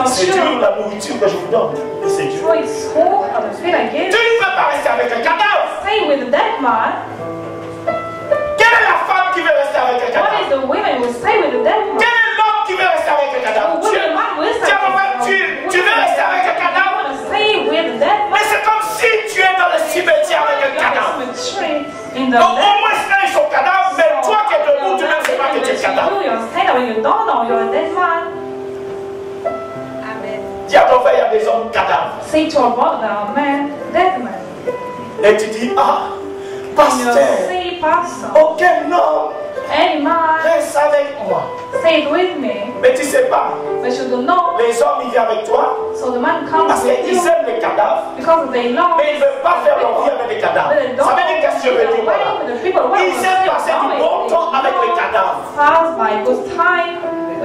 C'est dur la nourriture que je vous donne. C'est dur. Tu ne peux pas rester avec un cadavre. Stay with a dead man. Quelle est la femme qui veut rester avec un cadavre? What is the woman who stay with a dead man? Quel est l'homme qui veut rester avec un cadavre? Tu veux rester avec un cadavre? Mais c'est comme si tu es dans le cimetière avec un cadavre. Donc au moins là ils sont cadavres, mais toi qui es debout, tu ne sais pas que tu es cadavre. Dis à ton frère, il y a des hommes cadavres. Say to a brother, man, dead man. Et tu dis, ah, pasteur, aucun homme reste avec moi. Say it with me. Mais tu ne sais pas. But you don't know. Les hommes, ils viennent avec toi. So the man comes parce with qu'ils you. aiment les cadavres. Because they love. Mais ils ne veulent pas faire leur vie avec les cadavres. Ça veut dire qu'est-ce que je veux dire voilà. Ils aiment passer du bon temps avec les cadavres. Pass by good time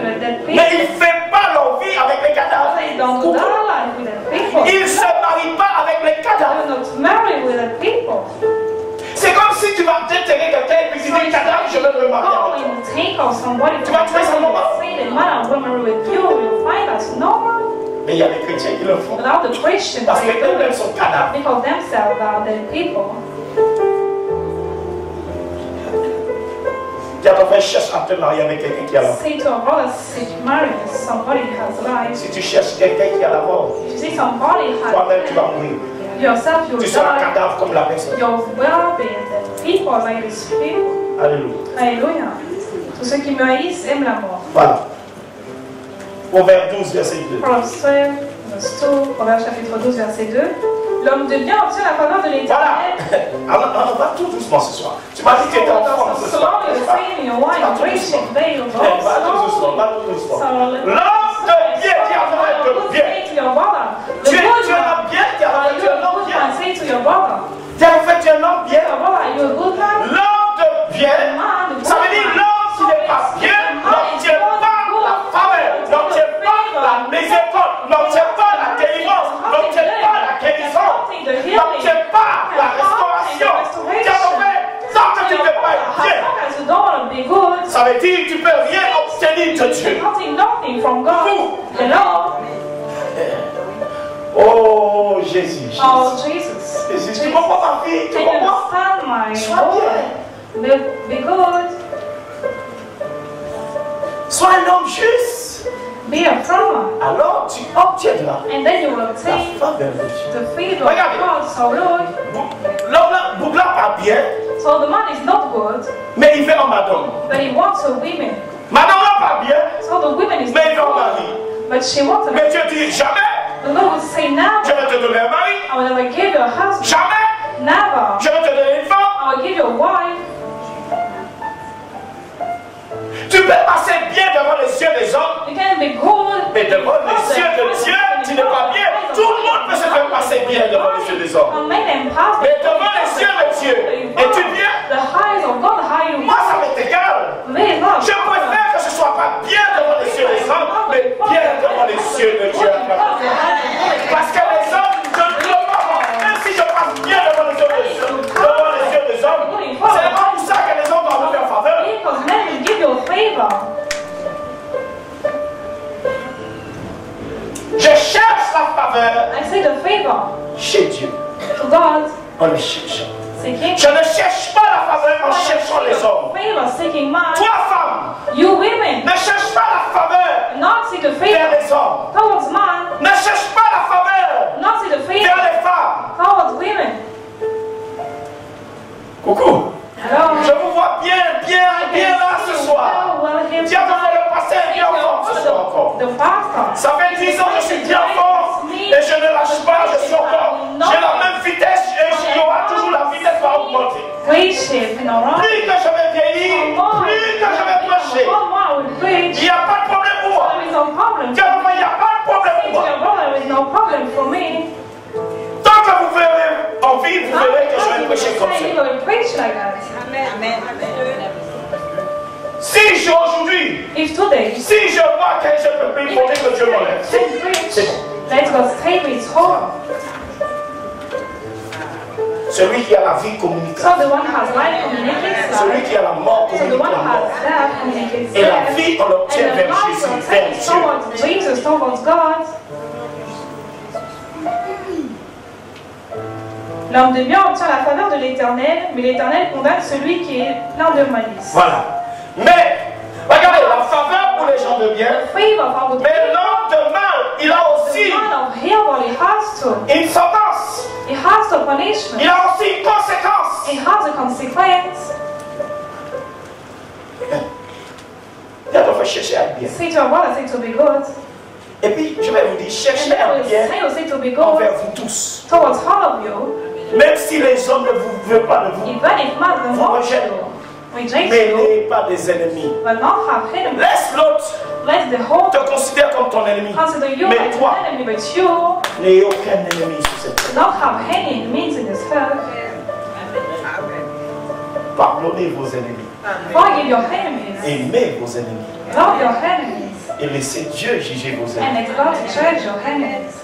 Mais il ne fait pas leur vie avec les cadavres. Il ne se marie pas avec les cadavres. C'est comme si tu vas déterrer quelqu'un et puis tu dis cadavre, je vais me marier avec toi. Tu vas trouver ça normal? Mais il y a des chrétiens qui le font. Parce que eux-mêmes sont cadavres. Dis à ton frère, cherche à te marier avec quelqu'un qui a la mort. Si tu cherches quelqu'un qui a la mort, toi-même tu vas mourir. Tu seras un cadavre comme la personne. Alléluia. Alléluia. Tous ceux qui me haïssent aiment la mort. Voilà. Proverbe 12, verset 2. Proverbe chapitre 12, verset 2. L'homme de bien obtient la faveur de l'Éternel. Voilà. On va tout doucement ce soir. Tu m'as dit que tu étais en forme ce soir. Va tout doucement. L'homme de bien, dis à ton frère de bien. Tu es un homme bien, dis à ton frère tu es un homme bien. Dis à ton frère tu es un homme bien. L'homme de bien, ça veut dire l'homme qui n'est pas bien, n'obtient pas la faveur, n'obtient pas la miséricorde, n'obtient pas la délivrance, n'obtient pas la guérison, n'obtient pas la restauration. Dis à ton frère, tant que tu ne fais pas bien, ça veut dire que tu ne peux rien obtenir de Dieu. Oh Jésus. Oh Jesus. Jésus, tu comprends ma fille? Tu comprends? Sois bien. Be good. Sois un homme juste. Be a farmer. Alors tu obtiendras And then you will la obtain faveur de Dieu. the favor of God. So Lord. L'homme Bougla pas bien. So the man is not good. Mais il fait un madame. But he wants a woman. Madame n'a pas bien. So the woman is Mais il fait un not mari. good. But she wants a Mais Dieu dit jamais. The Lord will say Je never. vais te donner un mari. I will never give you a husband. Jamais. Never. Je vais te donner une femme. I will give you a wife. Tu peux passer bien devant les yeux des hommes. You can be good. Mais devant les yeux de Dieu, tu n'es pas bien. Tout le monde peut se faire passer bien devant les yeux des hommes. Mais devant les yeux de Dieu, es-tu bien? Moi, ça m'est égal. Je préfère que ce ne soit pas bien devant les yeux des hommes, mais bien devant les yeux de Dieu. Parce que les hommes, je ne peux pas voir. Même si je passe bien devant les yeux des hommes, c'est pas pour ça que les hommes doivent me faire faveur. Because men will give you a favor. Je cherche la faveur I say the favor chez Dieu. to God. On le cherche. Seeking. Je ne cherche pas la faveur en cherchant les hommes. Favor, seeking man. Toi, femme, You women. ne cherche pas la faveur Not seek the vers favor les hommes. towards man. Ne cherche pas la faveur Not seek the vers favor les femmes. towards women. Coucou. Hello. Je vous vois bien là ce soir. Dis à ton frère, le pasteur est bien fort ce soir encore. The pastor. Ça fait 10 ans que je suis bien fort et je ne lâche pas, je suis encore. J'ai la même vitesse et il y aura toujours la vitesse va augmenter. Leadership, you know, right? Plus que je vais vieillir, plus que je vais prêcher. Il n'y a pas de problème pour moi. There is no problem. Dis à ton frère, il n'y a pas de problème Say pour to moi. your brother, there is no problem for me. Tant que vous verrez envie, vous verrez que je vais prêcher comme ça. You will preach like that. Si je aujourd'hui, If today, si je vois que je peux plus, il faudrait que Dieu m'enlève. can preach, C'est bon. let God's favor is home. Celui qui a la vie communique. So the one who has life communicates Celui life. qui a la mort So the communique one la who mort. has death communicates Et la death. vie, on l'obtient And the vers life Jésus, vers obtains Dieu. towards Jesus, towards God. L'homme de bien obtient la faveur de l'Éternel, mais l'Éternel condamne celui qui est plein de malice. Voilà. Mais, regardez, la faveur pour les gens de bien. Favor for the Mais l'homme de mal, il a aussi man of evil, he has to. une sentence. He has the punishment. Il a aussi une conséquence. It has a consequence. Il a pas chercher à être bien. Say to your brother, say to be good. Et puis, je vais vous dire, And cherchez then à I être bien will say to be envers good vous tous. towards all of you. Même si les hommes ne vous veulent pas de vous, Even if man doesn't want you, reject mais you, n'ayez pas des ennemis. but not have enemies. Laisse l'autre Let the whole te considère comme ton ennemi. consider you Mais as toi, an enemy, but you n'ayez aucun ennemi sur cette terre. do not have any enemies in this earth. Pardonnez vos ennemis. Forgive your enemies. Aimez vos ennemis. Love your enemies. et laissez Dieu juger vos And ennemis. it's God to judge your enemies.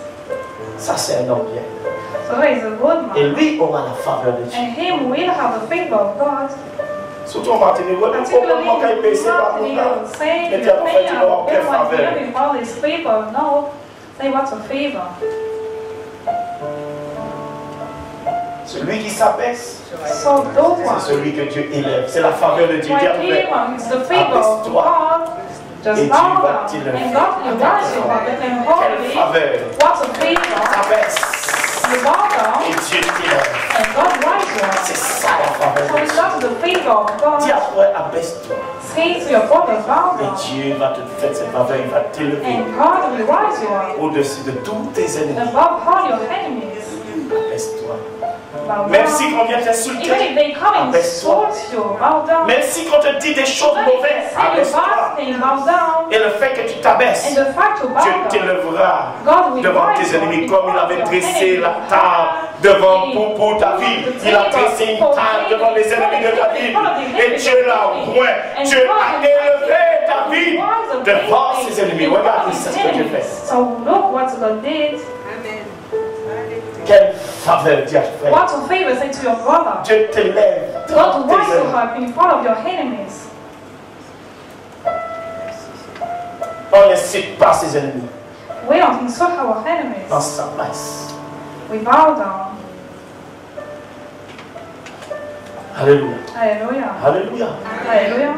Ça, c'est un homme bien. So he's a good Et man. lui aura la faveur de Dieu. And him will have the favor of God. Surtout en Martinique, vous ne pouvez pas baisser par nous. Mais tu as pas fait, tu n'auras aucune faveur. All his favor. No. Say what's a favor? Celui qui s'abaisse, So those c'est ones. celui que Dieu élève. C'est la faveur de Dieu. Dis Right après, here, it's the favor of God. Just Et bow Dieu va down. t'élever. And God will rise you up. And quelle holy. faveur. What's a favor? S'abaisse You bow down. et Dieu t'élève. And God rises you up. C'est ça la faveur So de it's Dieu. not the favor of Dis God. après, abaisse-toi. Say to your brother, bow Et down. Dieu va te faire cette faveur, il va t'élever And God will rise you up au-dessus de tous tes ennemis. above all your enemies. Abaisse-toi. Bow Même down. si on vient Even t'insulter, if they come and abaisse-toi. insult you, bow down. Même si on te dit des choses Even if they mauvaises, say you abaisse-toi. bad thing, bow down. Et le fait que tu t'abaisses, And the fact you bow Dieu down, t'élèvera God will devant rise tes you ennemis up comme il before avait your dressé enemies. la table devant pour ta vie. Il a dressé une table devant les ennemis de ta vie. Et Dieu l'a oint. Dieu a élevé ta vie devant ses ennemis. Regarde, c'est ce que Dieu fait. So look what God did. Quelle faveur Dieu a fait. What a favor say to your brother. Dieu t'élève devant God tes wants to ennemis. help in front of your enemies. On n'incite pas ses ennemis. We don't insult our enemies. Dans sa place. We bow down. Alléluia. Hallelujah. Alléluia. Hallelujah.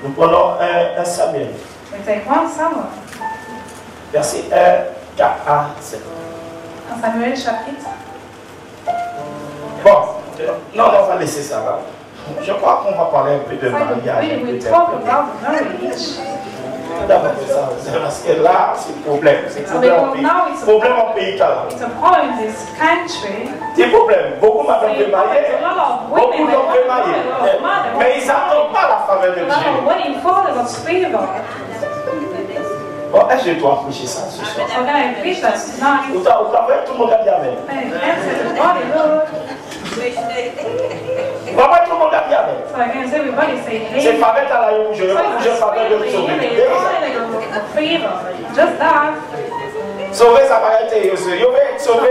Nous prenons un Samuel. We take 1 Samuel. Verset 1, 4 à 7. 1 Samuel chapitre. Bon, non, on va laisser ça là. Je crois qu'on va parler un peu de mariage. We talk about marriage. D'abord ça, parce que là, c'est le problème. C'est le So problème en because pays. now it's Problème en pays là. It's a problem in this country. C'est le problème. Beaucoup madame veulent marier. There's a lot of Beaucoup women d'hommes veulent that marier. want to marry. Mais ils n'attendent pas la faveur de A lot of Dieu. wedding fathers of favor. Bon, est-ce que je dois prêcher ça ce soir? So can I preach that tonight? Au travail, tout le monde a dit Amen. And answer the body, Lord. Au travail, tout le monde a dit Amen. So I can say everybody say C'est hey. faveur à la rouge. So Je it's faveur de a sauver. favor. Just that. Sauver, ça va être sauvé. Il va être sauvé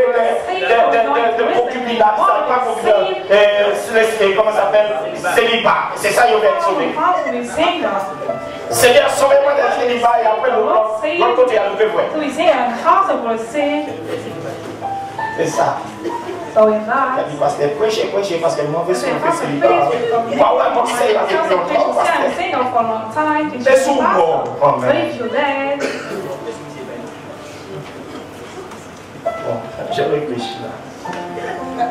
de concubinage. Ça va pas concubinage. Comment ça s'appelle? Célibat. C'est ça, il va être sauvé. How to be single? Seigneur, sauvez-moi d'un célibat et après l'autre côté, il a levé vrai. So we say impossible sin. C'est ça. So in Il a that. dit, pasteur, prêchez, parce que moi, je So suis if un I'm célibat. Pas vraiment conseil avec longtemps, I'm pasteur. single for a long time. C'est souvent. But if you're dead, Bon, je réfléchis là.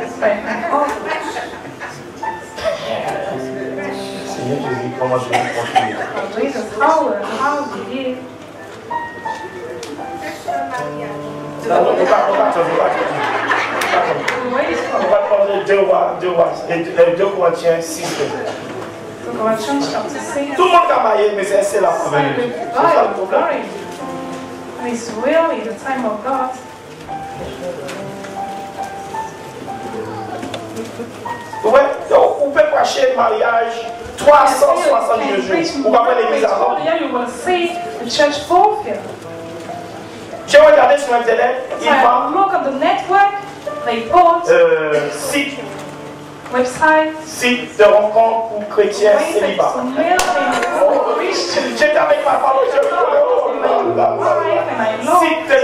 it's like impossible. Seigneur Jésus, comment je vais continuer? Jesus, how do you give? Non, on va Where is on from? va prendre 2 Corinthiens 6. So Galatians chapter 6. Tout le monde a marié, mais c'est la faveur de Dieu. C'est ça le problème. Glory. It's really the time of God. Ouais, donc vous pouvez prêcher le mariage 362 jours. Vous pouvez l'église avant. You will see the church fulfilled. J'ai regardé sur internet, So il va I look at the network, they put site de rencontre pour chrétiens websites célibats. to meet for Christians. J'étais avec ma femme, je site de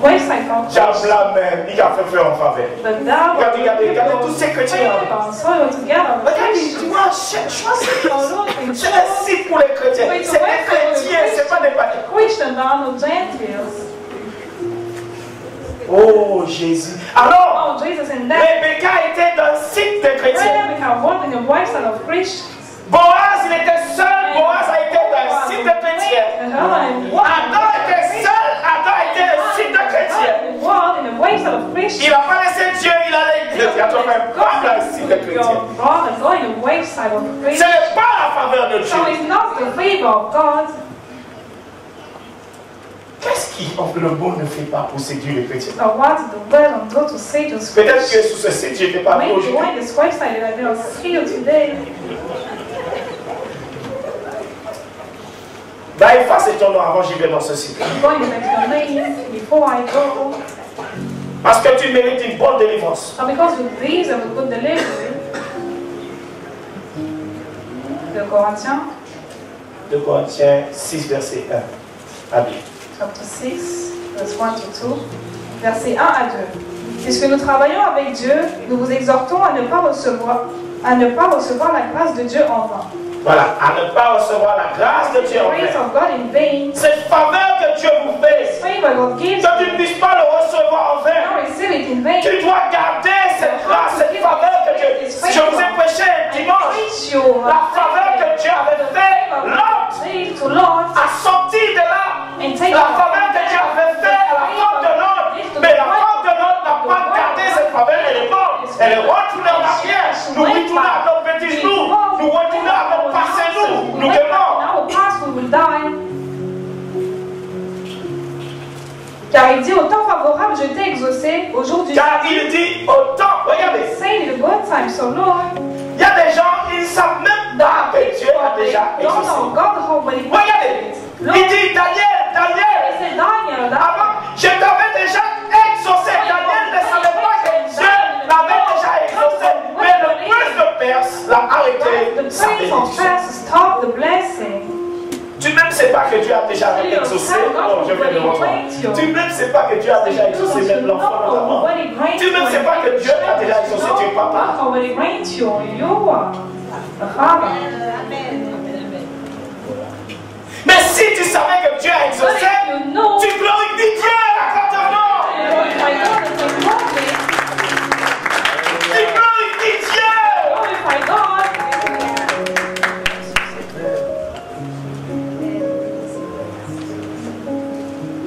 Website for Diable même, il a fait faire en faveur. But now Regardez tous ces chrétiens. so together. Regardez, tu vois, choisis. So look, in C'est un site pour les chrétiens. Wait, C'est des chrétiens, c'est pas des païens. Christian down the Gentiles. Oh Jésus. Alors, Oh, Jesus in that. Rebecca était dans le site des chrétiens. Rebecca worked in the website of Christians. Boaz, il était seul. Boaz a été dans le site des chrétiens. Adam était seul. Adam était dans le site des chrétiens. Worked in the website of Il Christians. n'a pas laissé Dieu, il a l'église. Il a tout fait pas dans le site des chrétiens. Your brother going to the website of Ce Christians. n'est pas la faveur de So Dieu. it's not the favor of God. Qu'est-ce qui le bon ne fait pas pour séduire les chrétiens? So what did the word of God to say to Peut-être que Christians? sur ce site, je n'étais pas Maybe aujourd'hui. when this website that they will see you today. Là, efface ton nom avant que j'y vais dans ce site. Parce que tu mérites une bonne délivrance. And because with these and with good delivery, 2 Corinthiens 2 Corinthiens 6, verset 1. Amen. Chapter 6, verse 1 to 2, verset 1 à 2. Puisque nous travaillons avec Dieu, nous vous exhortons à ne pas recevoir la grâce de Dieu en vain. Voilà, à ne pas recevoir la grâce de Dieu en vain. Cette faveur que Dieu vous fait, que tu ne puisses pas le recevoir en vain. Tu dois garder cette grâce, cette faveur que Dieu. Je vous ai prêché dimanche. La faveur que Dieu avait fait, Lot a sorti de là. La faveur que Dieu avait fait à la femme de Lot. Mais la femme de Lot n'a pas gardé cette faveur, elle est morte. Elle est retournée en arrière. Nous retournons à nos petits nous. Nous retournons à nos passés nous. Nous demeurons. Car il dit au temps favorable, je t'ai exaucé au jour du. Car il dit au temps, regardez. Il y a des gens, ils ne savent même pas que Dieu a déjà exaucé. Regardez. Il dit Daniel, avant, je t'avais déjà exaucé. Daniel ne savait pas que Dieu l'avait déjà exaucé. Mais le prince de Perse l'a arrêté. Sa bénédiction. Tu même sais pas que Dieu a déjà exaucé. Oh, je vais le montrer. Tu même sais pas que Dieu a déjà exaucé même l'enfant de ta maman. Tu même sais pas que Dieu a déjà exaucé. Tu es papa. Mais si tu savais que Dieu a exaucé, tu glorifies Dieu à ton nom. Tu glorifies Dieu.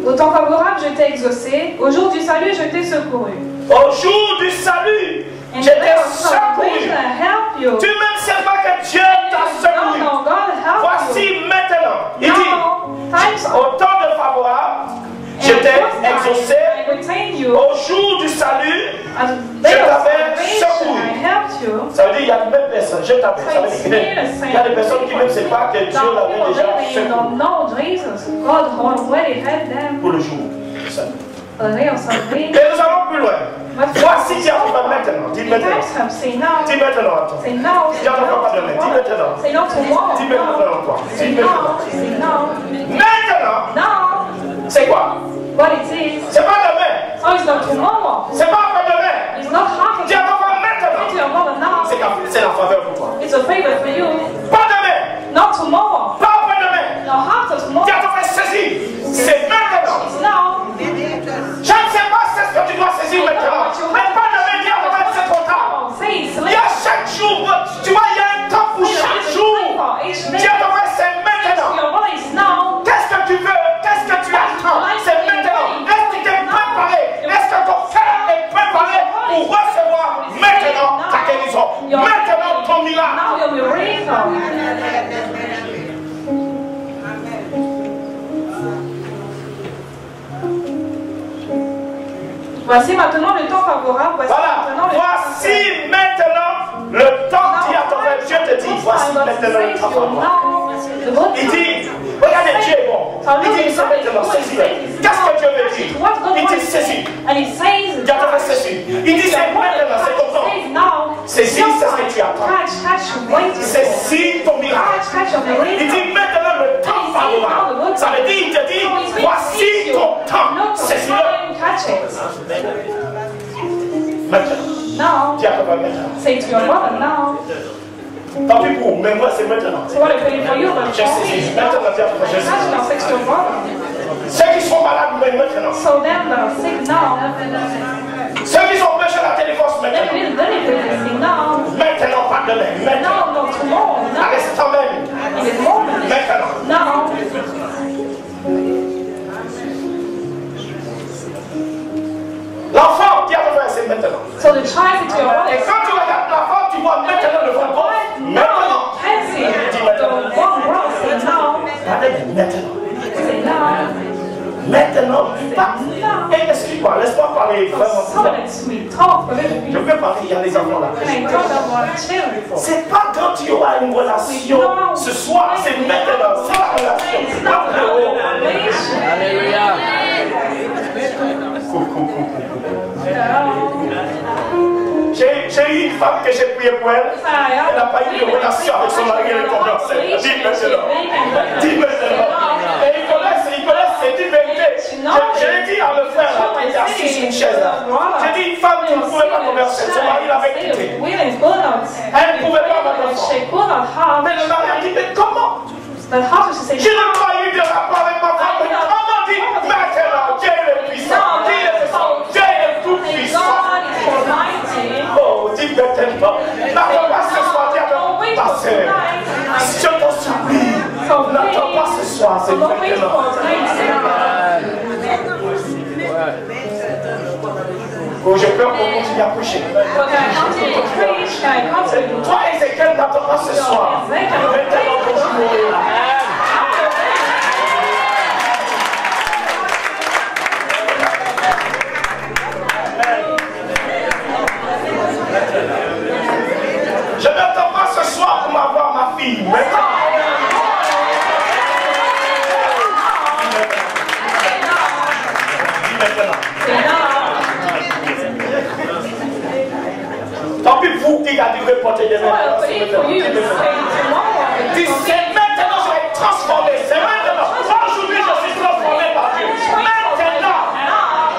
Au temps favorable, je t'ai exaucé. Au jour du salut, je t'ai secouru. Au jour du salut, je t'ai secouru. Tu ne sais pas que Dieu t'a secouru. Voici maintenant. Il dit, au temps de favorable, je t'ai exaucé. Au jour du salut, je t'avais secouru. Ça veut dire qu'il y a de même personnes. Je t'avais. Ça veut dire qu'il y a des personnes qui ne savent pas que Dieu l'avait déjà secouru. Pour le jour du salut. Et nous allons plus loin. Voici qui arrive maintenant. Dis maintenant. Dis maintenant à toi. Dis encore pas demain. Dis maintenant. Dis maintenant à toi. Dis maintenant. Maintenant. C'est quoi? C'est pas demain. C'est pas après demain. Dis encore maintenant. C'est la faveur pour toi. Pas demain. Pas après demain. Dis encore saisir. C'est maintenant. Je ne sais pas ce que tu dois saisir maintenant. Mais pas de dire que c'est trop tard. Il y a chaque jour, tu vois, il y a un temps pour chaque jour. Dieu devrait c'est maintenant. Qu'est-ce que tu veux? Qu'est-ce que tu attends? C'est maintenant. Est-ce que tu es préparé? Est-ce que ton cœur est préparé pour recevoir maintenant ta guérison? Maintenant ton miracle. Voici maintenant le temps favorable. Voici maintenant le temps qui attendait. Dieu te dit, voici maintenant le temps favorable. Il dit, regardez, Dieu est bon. Il dit, c'est maintenant, saisis-le. Qu'est-ce que Dieu veut dire? Il dit, saisis. Dieu te fait saisir. Il dit, c'est maintenant, c'est ton temps. Saisis, c'est ce que tu attends. Saisis ton miracle. Il dit, maintenant le temps favorable. Ça veut dire, il te dit, voici ton temps. Saisis-le. Maintenant. Dis à toi maintenant. Tant pis pour vous, mais moi c'est maintenant. Je sais, maintenant, je sais. Ceux qui sont malades, maintenant. Ceux qui sont péchés la téléphone, maintenant. Maintenant, pas demain. Maintenant. À l'instant même. Maintenant. L'enfant qui a besoin, c'est maintenant. Et quand tu regardes l'enfant, tu vois maintenant le fond. Maintenant. Dis maintenant. Maintenant. Et explique-moi, laisse-moi parler vraiment. Je peux parler, il y a des enfants là. C'est pas quand tu auras une relation ce soir, c'est maintenant. C'est la relation. Alléluia. J'ai eu une femme que j'ai prié pour elle. Elle n'a pas eu de relation avec son mari, elle est tombée enceinte. Dis maintenant. Dis maintenant. Et ils connaissent, c'est une vérité. Je l'ai dit à le frère là, qui était assis sur une chaise là. J'ai dit une femme qui ne pouvait pas tomber enceinte. Son mari l'avait quitté. Elle ne pouvait pas avoir d'enfant. Mais le mari a dit, mais comment? Je n'ai pas eu de rapport avec ma femme. Mais comment dit maintenant? Dieu est le puissant. Dieu est le tout puissant. Oh, dis maintenant. N'attends pas ce soir, dis à ta sœur. Je t'en supplie. N'attends pas ce soir, c'est maintenant. Oh, j'ai peur qu'on continue à coucher. Toi, Ézéchiel, n'attends pas ce soir. Maintenant, continue. Je n'attends pas ce soir pour m'avoir ma fille. Maintenant. Tant pis vous qui a dû reporter des maintenant. Dis, c'est maintenant je vais être transformé. C'est maintenant. Aujourd'hui je suis transformé par Dieu.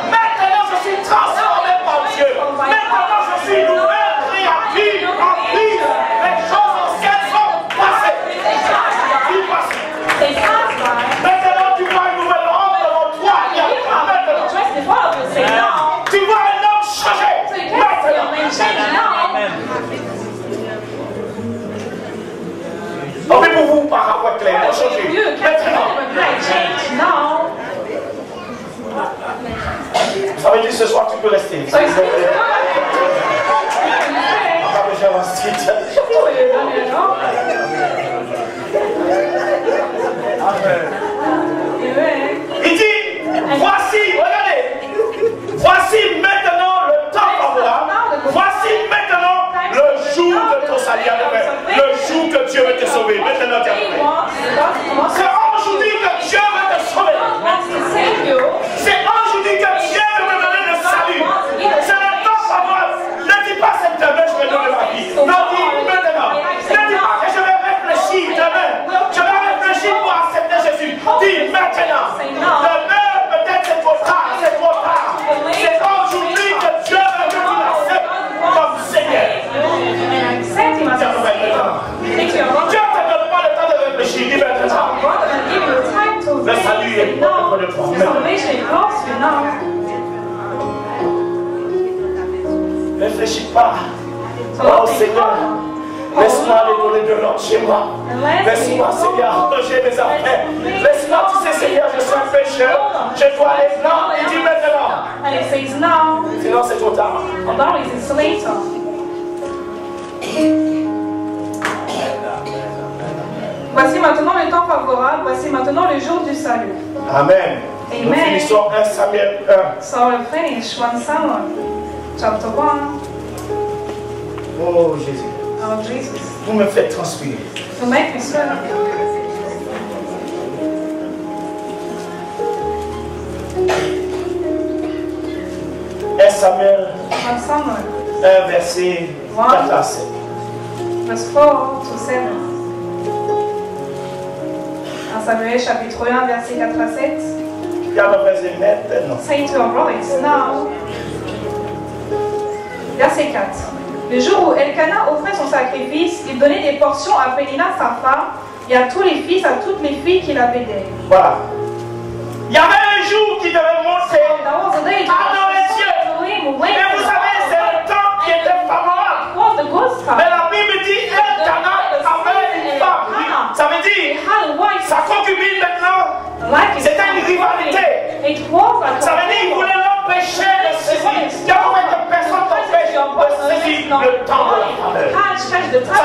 Maintenant je suis transformé par Dieu. Maintenant je suis nouvelle créature en Christ. Les choses anciennes sont passées. Maintenant tu vois une nouvelle ordre devant toi. Maintenant tu vois un homme changé. On fait pour vous par rapport à clair. Changer. Maintenant. Ça veut dire ce soir tu peux rester. Il dit, voici, regardez, voici maintenant le temps favorable, voici maintenant le jour de ton salut, le jour que Dieu veut te sauver. Maintenant tu es prêt. C'est aujourd'hui que Dieu veut te sauver. C'est aujourd'hui que Dieu veut te donner le salut. C'est le temps favorable. Ne dis pas c'est demain je vais donner ma vie. Non, dis maintenant. Ne dis pas que je vais réfléchir demain. Je vais réfléchir pour accepter Jésus. Dis maintenant. Demain peut-être c'est trop tard. C'est trop tard. C'est aujourd'hui que Dieu veut que tu l'acceptes comme Seigneur. Dieu ne te donne pas le temps de réfléchir. Dis maintenant. Le salut est bon de toi. Réfléchis pas. Oh Seigneur, laisse-moi aller donner de l'ordre chez moi. Laisse-moi, Seigneur, loger mes affaires. Laisse-moi, tu sais, Seigneur, je suis un pécheur. Je dois aller. Non, il dit maintenant. Sinon, c'est trop tard. Voici maintenant le temps favorable, voici maintenant le jour du salut. Amen. Nous finissons 1 Samuel 1. So we'll finish 1 Samuel, chapter 1. Oh Jésus. Oh Jesus. Vous me faites transpirer. You make me sweat. Samuel 1 Samuel 1 verset 4 à 7. Verse 4 to 7. 1 Samuel chapitre 1 verset 4 à 7. Regarde le verset maintenant. Say to your brothers now. Verset 4. Le jour où Elkanah offrait son sacrifice, il donnait des portions à Pénina sa femme et à tous les fils, à toutes les filles qu'il avait d'elle. Voilà. Il y avait un jour qui devait monter, adorer Dieu. Mais vous savez, c'est le temps qui était favorable. Mais la Bible dit Elkanah avait une femme. Ça veut dire, sa concubine maintenant, c'était une rivalité. Ça veut dire qu'il voulait l'empêcher de saisir. Il y a que personne t'empêche de saisir le temps de la faveur. Ça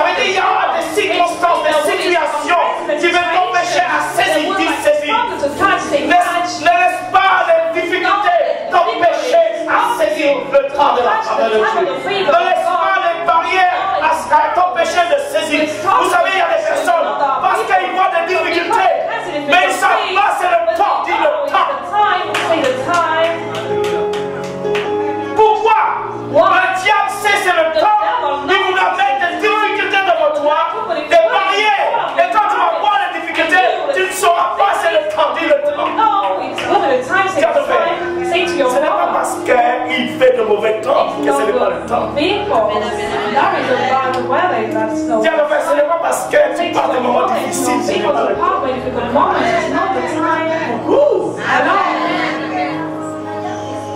veut dire qu'il y aura des circonstances, des situations qui veulent t'empêcher à saisir, saisir. Ne laisse pas les difficultés t'empêcher à saisir le temps de de la faveur de Dieu. Ne laisse pas les barrières à ton péché de saisir. Vous savez, il y a des personnes, parce qu'ils voient des difficultés, mais ils ne savent pas, c'est le temps, dit le temps. Pourquoi? Le diable sait c'est le temps. Il vous amène des difficultés devant toi, des barrières. Et quand tu vas voir les difficultés, tu ne sauras pas c'est le temps, dit le temps. Ce n'est pas parce qu'il fait de mauvais temps que ce n'est pas le temps. Ce n'est pas parce que tu parles de moments difficiles que ce n'est pas le temps.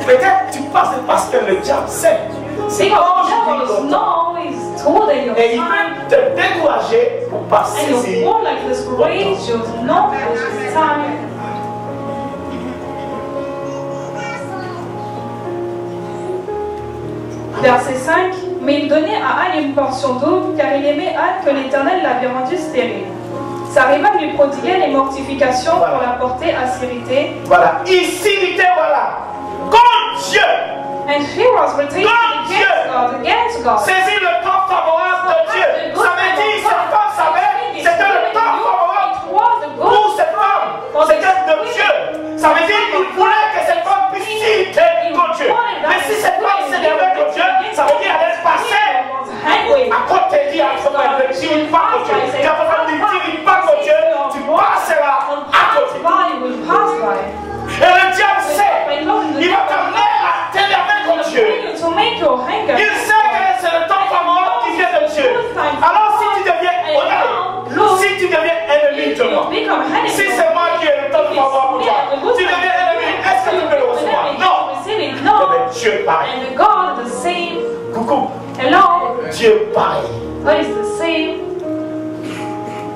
Peut-être tu passes parce que le diable sait. Et il veut te décourager pour passer ici. Verset 5. Mais il donnait à Anne une portion d'eau, car il aimait Anne que l'Éternel l'avait rendue stérile. Sa rivale lui prodiguait les mortifications pour la porter à s'irriter. Voilà, ici, voilà. Contre Dieu. And she was retained against God. Saisis le temps favorable de Dieu. Ça veut dire, cette femme savait, c'était le temps favorable pour cette femme. C'était de Dieu. Ça veut dire qu'il voulait que cette femme puisse s'irriter contre Dieu. Mais si cette femme s'énervait contre Dieu, ça veut dire qu'elle allait passer à côté de Dieu. Ne tire pas contre Dieu. Quand on ne tire pas contre Dieu, tu passeras à côté. Et le diable sait, il va t'amener à t'énerver contre Dieu. Il sait que c'est le temps favorable qui vient de Dieu. Alors si tu deviens ennemi de moi, si c'est moi qui ai le temps favorable pour toi, tu deviens ennemi, est-ce que tu peux le recevoir? Non. Mais Dieu pareil. Coucou. Dieu pareil.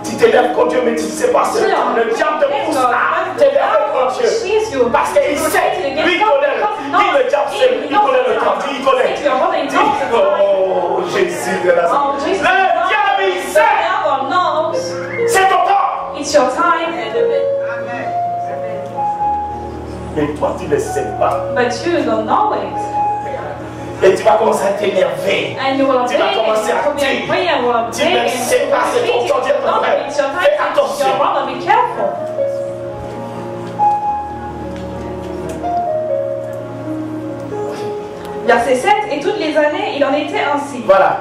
Tu t'énerves contre Dieu, mais tu ne sais pas c'est le temps. Le diable te pousse à t'énerver contre Dieu. Parce qu'il sait, lui il connaît. Dis le diable sait, il connaît le temps. Dis il connaît. Dis, oh Jésus de Nazareth. Le diable il sait. C'est ton temps. It's your time. Mais toi tu ne le sais pas. But you don't know it. Et tu vas commencer à t'énerver. Tu vas commencer à dire. Tu ne sais pas, c'est ton temps. Fais attention. Verset 7. Et toutes les années, il en était ainsi. Voilà.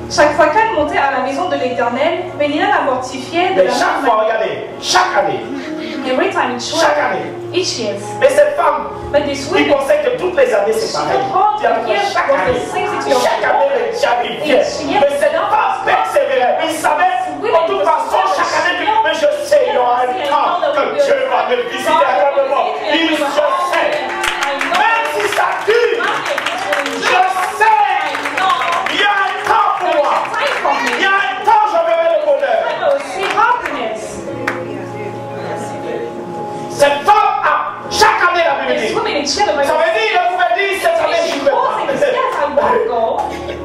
Chaque fois qu'elle montait à la maison de l'Éternel, Pénina la mortifiait de la chaque fois, regardez, chaque année. Every time chaque année. Each year. Mais cette femme, il pensait que toutes les années c'est pareil. Chaque année, le diable il vient. Mais cette femme persévérait. Il savait, de toute façon, chaque année, mais je sais, il y aura un temps que Dieu va me visiter agréablement. Je sais. Même si ça dure, je sais. Il y a un temps pour moi. Il y a un temps, je verrai le bonheur. Cette femme a chaque année la Bible dit. Ça veut dire, il pouvait dire cette année, je ne vais pas.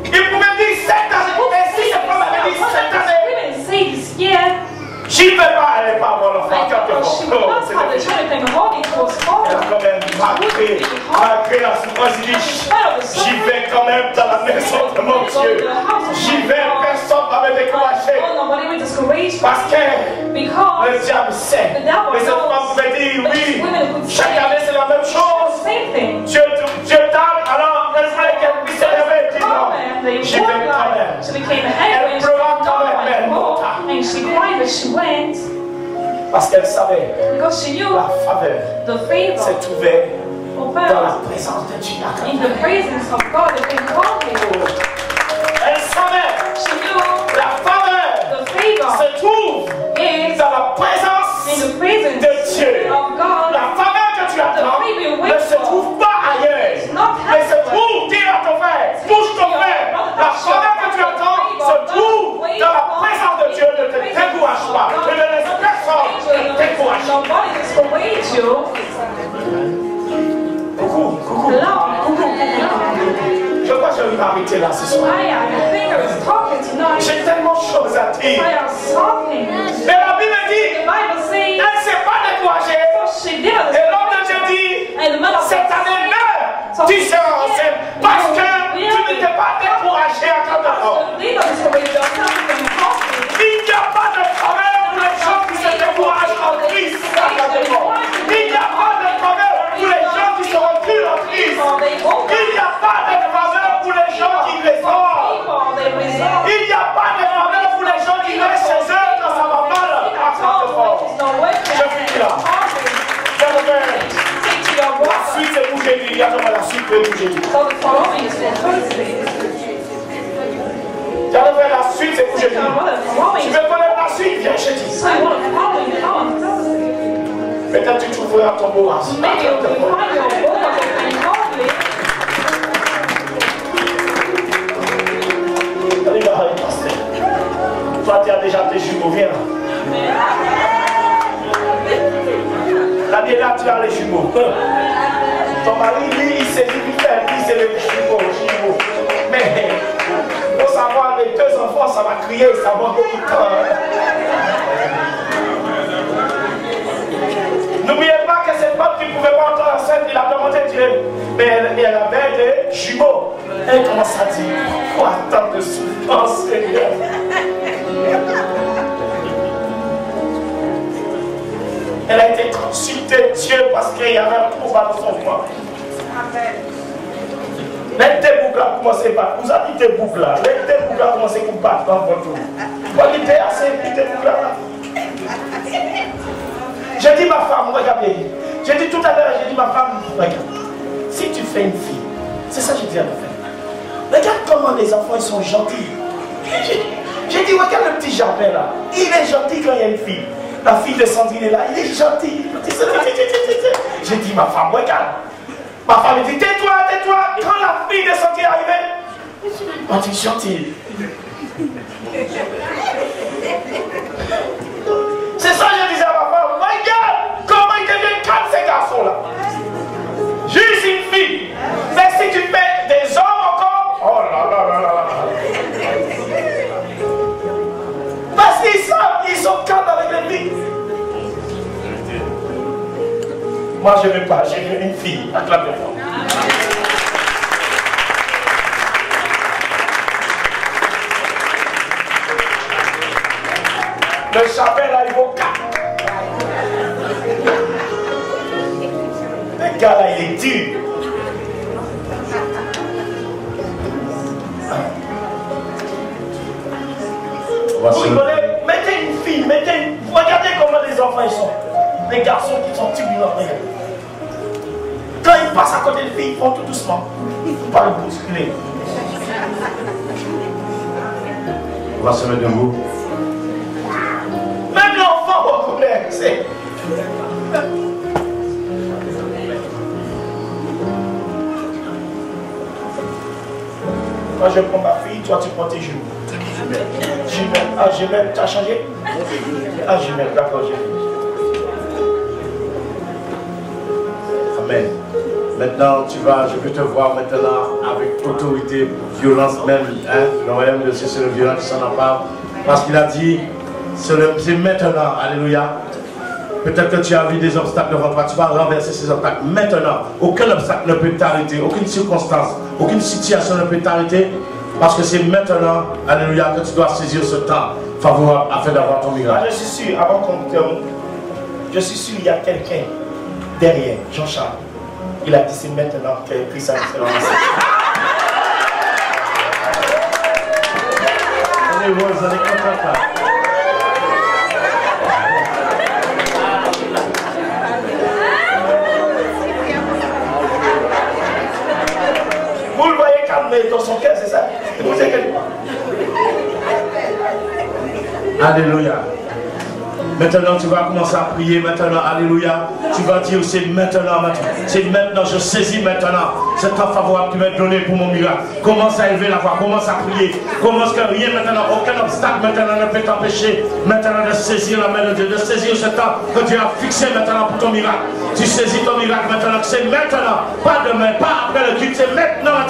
Il pouvait dire cette année. Et si cette femme avait dit cette année, je ne vais pas, elle n'est pas avoir l'enfant. Elle a quand même, malgré la souffrance, il dit, j'y vais quand même dans la maison de mon Dieu. J'y vais, personne ne va me décourager. Parce que le diable sait. Mais cette femme pouvait dire, oui, chaque année c'est la même chose. Dieu donne, alors elle voulait qu'elle puisse s'élever. Elle dit non, j'y vais quand même. Elle pleura quand même, mais elle monta. Parce qu'elle savait la faveur s'est trouvée dans la présence de Dieu. Elle savait la faveur se trouve dans la présence de Dieu. La faveur que tu attends ne se trouve pas ailleurs, mais se trouve, dis à ton frère, touche ton frère. La faveur que tu attends se trouve dans la présence de Dieu. Ne te décourage pas. Ne laisse personne te décourager. Coucou. Je crois que je vais m'arrêter là ce soir. J'ai tellement de choses à dire. Mais la Bible dit, elle ne s'est pas découragée. Et l'homme de Dieu dit, cette année même, tu seras enceinte. Parce que tu n'étais pas découragé à quand même. Il n'y a pas de problème pour les gens qui se découragent en Christ. Il n'y a pas de problème pour les gens qui se reculent en Christ. Il n'y a pas de problème pour les gens qui réforment. Il n'y a pas de problème pour les gens qui restent chez eux quand ça va mal à cause de force. Je finis là. La suite c'est pour Jésus. Il y a la suite c'est pour Jésus. La suite c'est pour Jésus. Tu veux connaître la suite? Viens chez Jésus. Peut-être tu trouveras ton beau race. Toi tu as déjà tes jumeaux, viens là. L'année là tu as les jumeaux. Ton mari lui il sait lui faire, lui c'est le jumeau. Mais il faut savoir les deux enfants ça va crier, ça va beaucoup de temps. N'oubliez pas que cette femme qui ne pouvait pas entrer enceinte, il a demandé Dieu. Mais elle avait des jumeaux. Elle commence à dire, pourquoi tant de souffrance, Seigneur? Elle a été consultée Dieu parce qu'il y avait un trouble dans son corps. Les boucles là commencent à battre. Vous avez des boucles là. Les boucles là commencent à battre dans votre tour. Vous avez été assez des boucles là. J'ai dit ma femme, regardez. J'ai dit tout à l'heure, j'ai dit ma femme, regarde. Si tu fais une fille, c'est ça que j'ai dit à ma femme. Regarde comment les enfants ils sont gentils. J'ai dit, regarde le petit jardin là. Il est gentil quand il y a une fille. La fille de Sandrine est là, il est gentil. J'ai dit, ma femme, regarde. Ma femme dit, tais-toi, tais-toi. Quand la fille de Sandrine est arrivée, on dit, gentil. C'est ça que je disais à ma femme, regarde comment ils deviennent calmes ces garçons-là. Juste une fille. Mais si tu fais des hommes encore, oh là là là là là. Parce qu'ils savent, ils sont calmes avec les filles. Moi je ne veux pas, j'ai une fille. Acclamez-moi. Le chapelle là, il vaut 4. Le gars là, il est dur. Vous rigolez, mettez une fille, regardez comment les enfants ils sont. Les garçons qui sont turbulents. Quand ils passent à côté de filles, ils font tout doucement. Il ne faut pas le bousculer. On va se mettre debout. Même l'enfant reconnaît, c'est. Moi je prends ma fille, toi tu prends tes genoux. Jumelle. Ah, Jumelle, tu as changé? Ah, Jumelle, d'accord, j'ai. Amen. Maintenant, tu vas, je peux te voir maintenant avec autorité, violence même. Hein? Le royaume de Dieu, c'est le violent qui s'en empare. Parce qu'il a dit, c'est maintenant, alléluia. Peut-être que tu as vu des obstacles devant toi, tu vas renverser ces obstacles. Maintenant, aucun obstacle ne peut t'arrêter, aucune circonstance, aucune situation ne peut t'arrêter. Parce que c'est maintenant, alléluia, que tu dois saisir ce temps favorable afin d'avoir ton miracle. Ah, je suis sûr, avant qu'on termine, je suis sûr qu'il y a quelqu'un derrière, Jean-Charles. Il a dit c'est maintenant que Christ a fait lancer. Allez, vous allez comprendre ça. Vous le voyez calmer dans son cœur, c'est ça? Alléluia. Maintenant, tu vas commencer à prier. Maintenant, alléluia. Tu vas dire, c'est maintenant, c'est maintenant. Je saisis maintenant ce temps favorable qui m'est donné pour mon miracle. Commence à élever la voix, commence à prier. Commence que rien maintenant, aucun obstacle maintenant ne peut t'empêcher maintenant de saisir la main de Dieu, de saisir ce temps que Dieu a fixé maintenant pour ton miracle. Tu saisis ton miracle maintenant, c'est maintenant, pas demain, pas après le culte, c'est maintenant,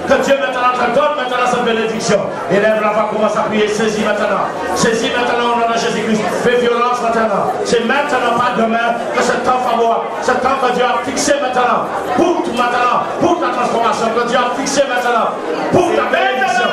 que Dieu maintenant te donne maintenant sa bénédiction. Élève la voix, commence à prier, saisis maintenant au nom de Jésus-Christ. Fais violence commence maintenant. C'est maintenant, pas demain, que ce temps favorable, ce temps que Dieu a fixé maintenant, pour ta transformation, que Dieu a fixé maintenant, pour ta bénédiction.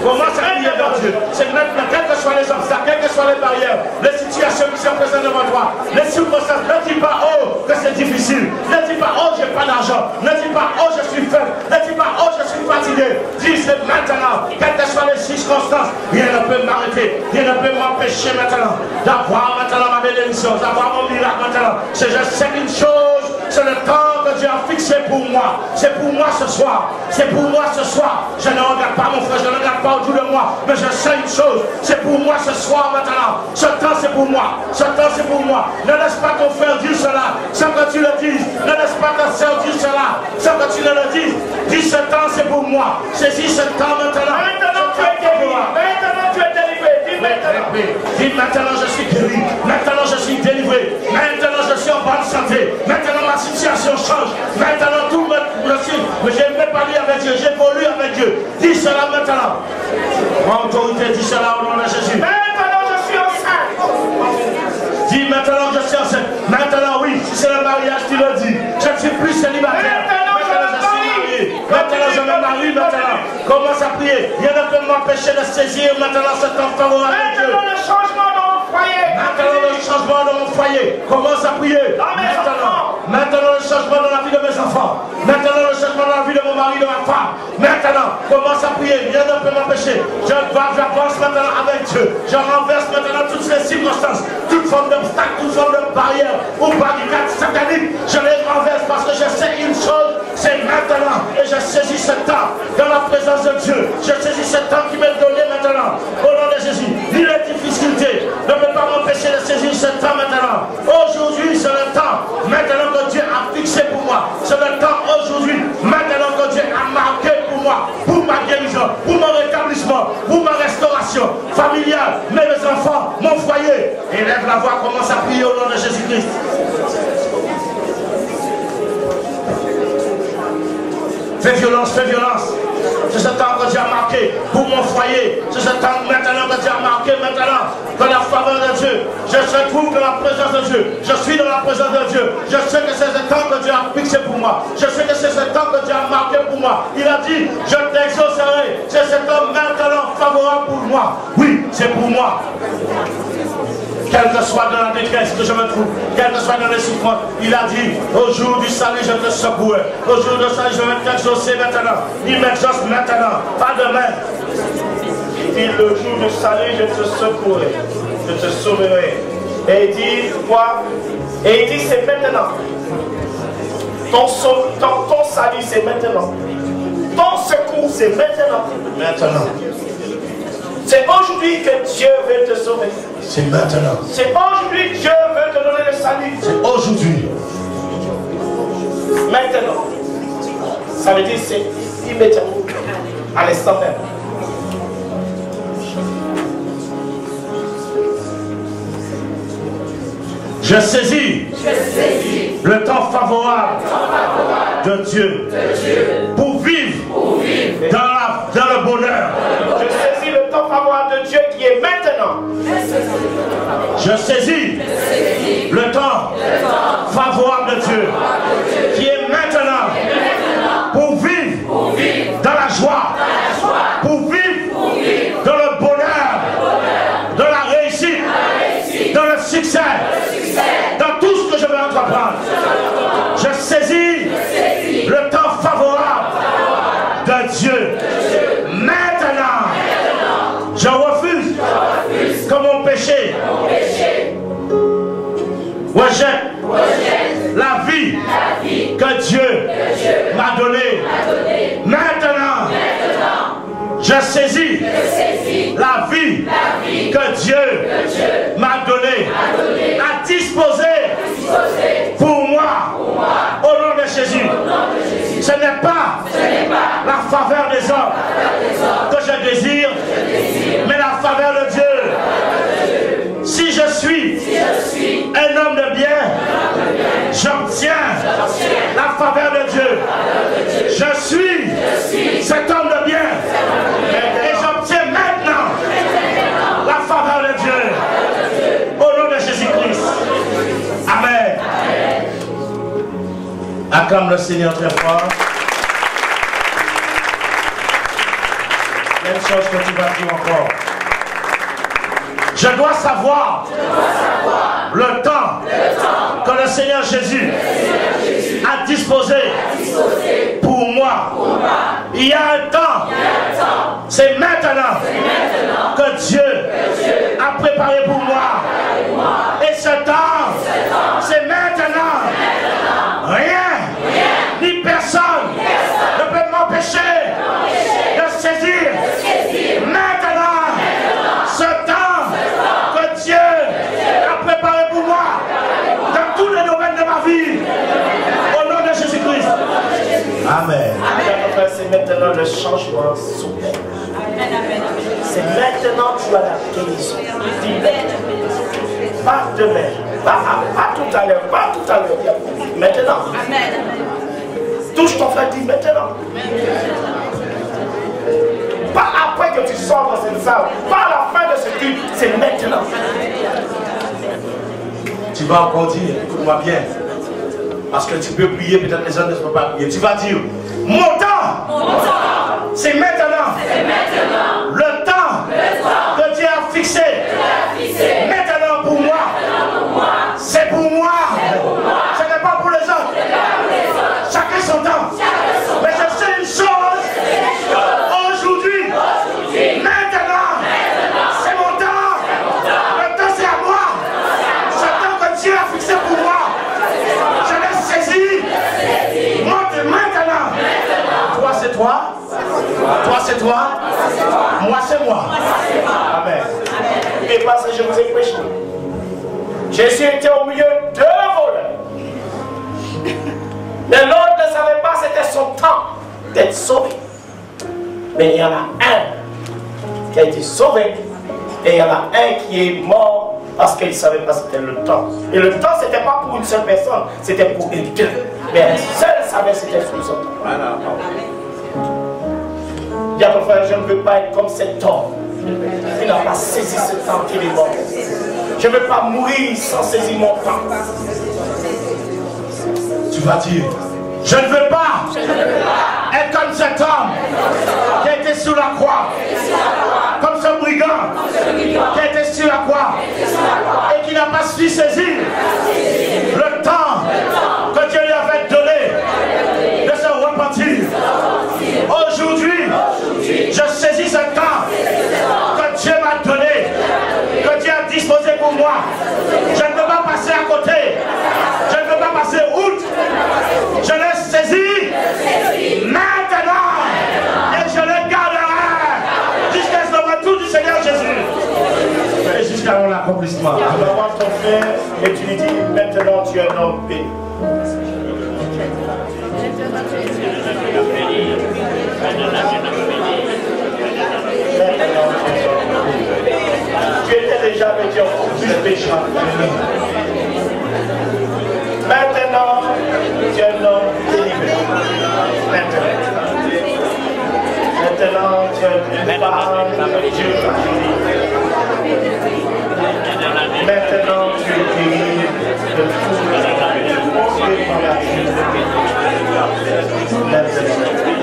Commence à prier dans Dieu. C'est maintenant, quels que soient les obstacles, quelles que soient les barrières, les situations qui sont présentes devant toi, les circonstances, ne dis pas, oh, que c'est difficile. Ne dis pas, oh, j'ai pas d'argent. Ne dis pas, oh, je suis faible. Ne dis pas, oh, je suis fatigué. Dis, c'est maintenant, quelles que soient les circonstances, rien ne peut m'arrêter, rien ne peut m'empêcher maintenant d'avoir maintenant ma bénédiction, d'avoir mon miracle maintenant. C'est je sais une chose, c'est le temps que Dieu a fixé pour moi. C'est pour moi ce soir. C'est pour moi ce soir. Je ne regarde pas mon frère, je ne regarde pas autour de moi, mais je sais une chose, c'est pour moi ce soir maintenant. Ce temps c'est pour moi. Ce temps c'est pour moi. Ne laisse pas ton frère dire cela sans que tu le dises. Ne laisse pas ta soeur dire cela sans que tu ne le dises. Dis ce temps c'est pour moi. Saisis ce temps maintenant. Maintenant tu es guéri. Maintenant tu es délivré. Dis maintenant. Dis maintenant je suis guéri. Maintenant je suis délivré. Maintenant je suis en bonne santé. Maintenant ma situation change. Maintenant tout mais je ne vais pas lire avec Dieu. J'évolue avec Dieu. Dis cela maintenant. En autorité, dis cela au nom de Jésus. Maintenant je suis enceinte. Dis maintenant je suis enceinte. Maintenant oui, si c'est le mariage, tu le dis. Je ne suis plus célibataire. Maintenant je suis marié. Maintenant je me marie maintenant. Commence à prier. Rien ne peut m'empêcher de saisir maintenant ce temps favorable avec Dieu. Maintenant le changement dans mon foyer. Maintenant le changement dans mon foyer. Commence à prier. Maintenant le changement dans la vie de mes enfants. Maintenant le changement dans la vie de mon mari, de ma femme. Maintenant, commence à prier. Rien ne peut m'empêcher. J'avance maintenant avec Dieu. Je renverse maintenant toutes les circonstances, toute forme d'obstacle, toute forme de barrière ou barricade satanique. Je les renverse parce que je sais une chose, c'est maintenant. Et je saisis ce temps dans la présence de Dieu. Je saisis ce temps qui m'est donné maintenant. Au nom de Jésus. Ni les difficultés ne peuvent pas m'empêcher de saisir ce temps maintenant. Aujourd'hui, c'est le temps maintenant que Dieu a fixé pour moi. C'est le temps aujourd'hui, maintenant que Dieu a marqué pour moi, pour ma guérison, pour mon rétablissement, pour ma restauration familiale, mes enfants, mon foyer. Élève la voix, commence à prier au nom de Jésus-Christ. Fais violence, fais violence. C'est ce temps que Dieu a marqué pour mon foyer. C'est ce temps maintenant que Dieu a marqué maintenant dans la faveur de Dieu. Je se trouve dans la présence de Dieu. Je suis dans la présence de Dieu. Je sais que c'est ce temps que Dieu a fixé pour moi. Je sais que c'est ce temps que Dieu a marqué pour moi. Il a dit, je t'exaucerai. C'est ce temps maintenant favorable pour moi. Oui, c'est pour moi. Quel que soit dans la détresse que je me trouve, quel que soit dans les souffrances, il a dit, au jour du salut, je te secouerai. Au jour du salut, je vais t'exaucer maintenant. Il m'exauce maintenant, pas demain. Il dit, le jour du salut, je te secouerai. Je te sauverai. Et il dit, quoi? Et il dit, c'est maintenant. Ton salut, c'est maintenant. Ton secours, c'est maintenant. Maintenant. C'est aujourd'hui que Dieu veut te sauver. C'est maintenant. C'est aujourd'hui que Dieu veut te donner le salut. C'est aujourd'hui. Maintenant. Ça veut dire c'est immédiatement. À l'instant même. Je saisis le temps favorable de Dieu pour vivre dans le bonheur. Je saisis le temps favorable de Dieu qui est maintenant. Je saisis le temps favorable de Dieu qui est maintenant pour vivre dans la joie, pour vivre dans le bonheur, dans la réussite, dans le succès, dans tout ce que je vais entreprendre. Je saisis le temps favorable de Dieu. Maintenant, je refuse que mon péché rejette la vie que Dieu m'a donnée. Maintenant, je saisis la vie que Dieu m'a donnée à disposer pour moi au nom de Jésus. Ce n'est pas la faveur des hommes que je désire, mais la faveur de Dieu. Si je suis un homme de bien, j'obtiens la faveur de Dieu. Je suis cet homme de bien et j'obtiens maintenant la faveur de Dieu. Acclame le Seigneur très fort. Même chose que tu vas dire encore. Je dois savoir le temps que le Seigneur Jésus a disposé pour moi. Il y a un temps, c'est maintenant que Dieu a préparé pour moi. Et ce temps, c'est maintenant. Rien, ni personne ne peut m'empêcher de saisir maintenant ce temps que Dieu a préparé pour moi dans tous les domaines de ma vie. Au nom de Jésus-Christ. Amen. C'est maintenant le changement soudain. C'est maintenant que tu as la guérison. Pas demain, pas tout à l'heure, pas tout à l'heure. Maintenant. Touche ton frère, dis maintenant. Pas après que tu sors dans cette salle, pas à la fin de ce culte, c'est maintenant. Tu vas encore dire, écoute-moi bien, parce que tu peux prier, peut-être les autres ne peuvent pas prier. Tu vas dire, mon temps, c'est maintenant. Le temps que Dieu a fixé, maintenant pour moi, c'est pour moi. Ce n'est pas pour les autres. Chacun son temps. Mais je sais une chose, aujourd'hui, maintenant, c'est mon temps. Le temps c'est à moi. Ce temps que Dieu a fixé pour moi, je l'ai saisi. Maintenant. Toi c'est toi. Toi c'est toi. Moi c'est moi. Amen. Et parce que je vous ai prêché. Jésus était au milieu de deux voleurs. Mais l'autre ne savait pas c'était son temps d'être sauvé. Mais il y en a un qui a été sauvé. Et il y en a un qui est mort parce qu'il ne savait pas c'était le temps. Et le temps, ce n'était pas pour une seule personne, c'était pour les deux. Mais un seul savait c'était sous son temps. Voilà. Dis à ton frère, je ne veux pas être comme cet homme. Il n'a pas saisi ce temps qu'il est mort. Je ne veux pas mourir sans saisir mon temps. Tu vas dire, je ne veux pas être comme cet homme qui a été sur la croix, comme ce brigand qui a été sur la croix et qui n'a pas su saisir le temps que Dieu lui avait donné de se repentir. Aujourd'hui, je saisis ce temps que Dieu m'a donné, que Dieu a disposé pour moi. Je ne peux pas passer à côté. Je ne peux pas passer outre. Je l'ai saisi maintenant et je le garderai jusqu'à ce retour du Seigneur Jésus et jusqu'à mon accomplissement. Tu vas voir ton frère et tu lui dis maintenant tu es un homme béni. Tu étais déjà avec Dieu plus péché. Maintenant, tu es un homme délivré. Maintenant, tu es une parole de Dieu. Maintenant, tu es guéri de tout le monde. Maintenant.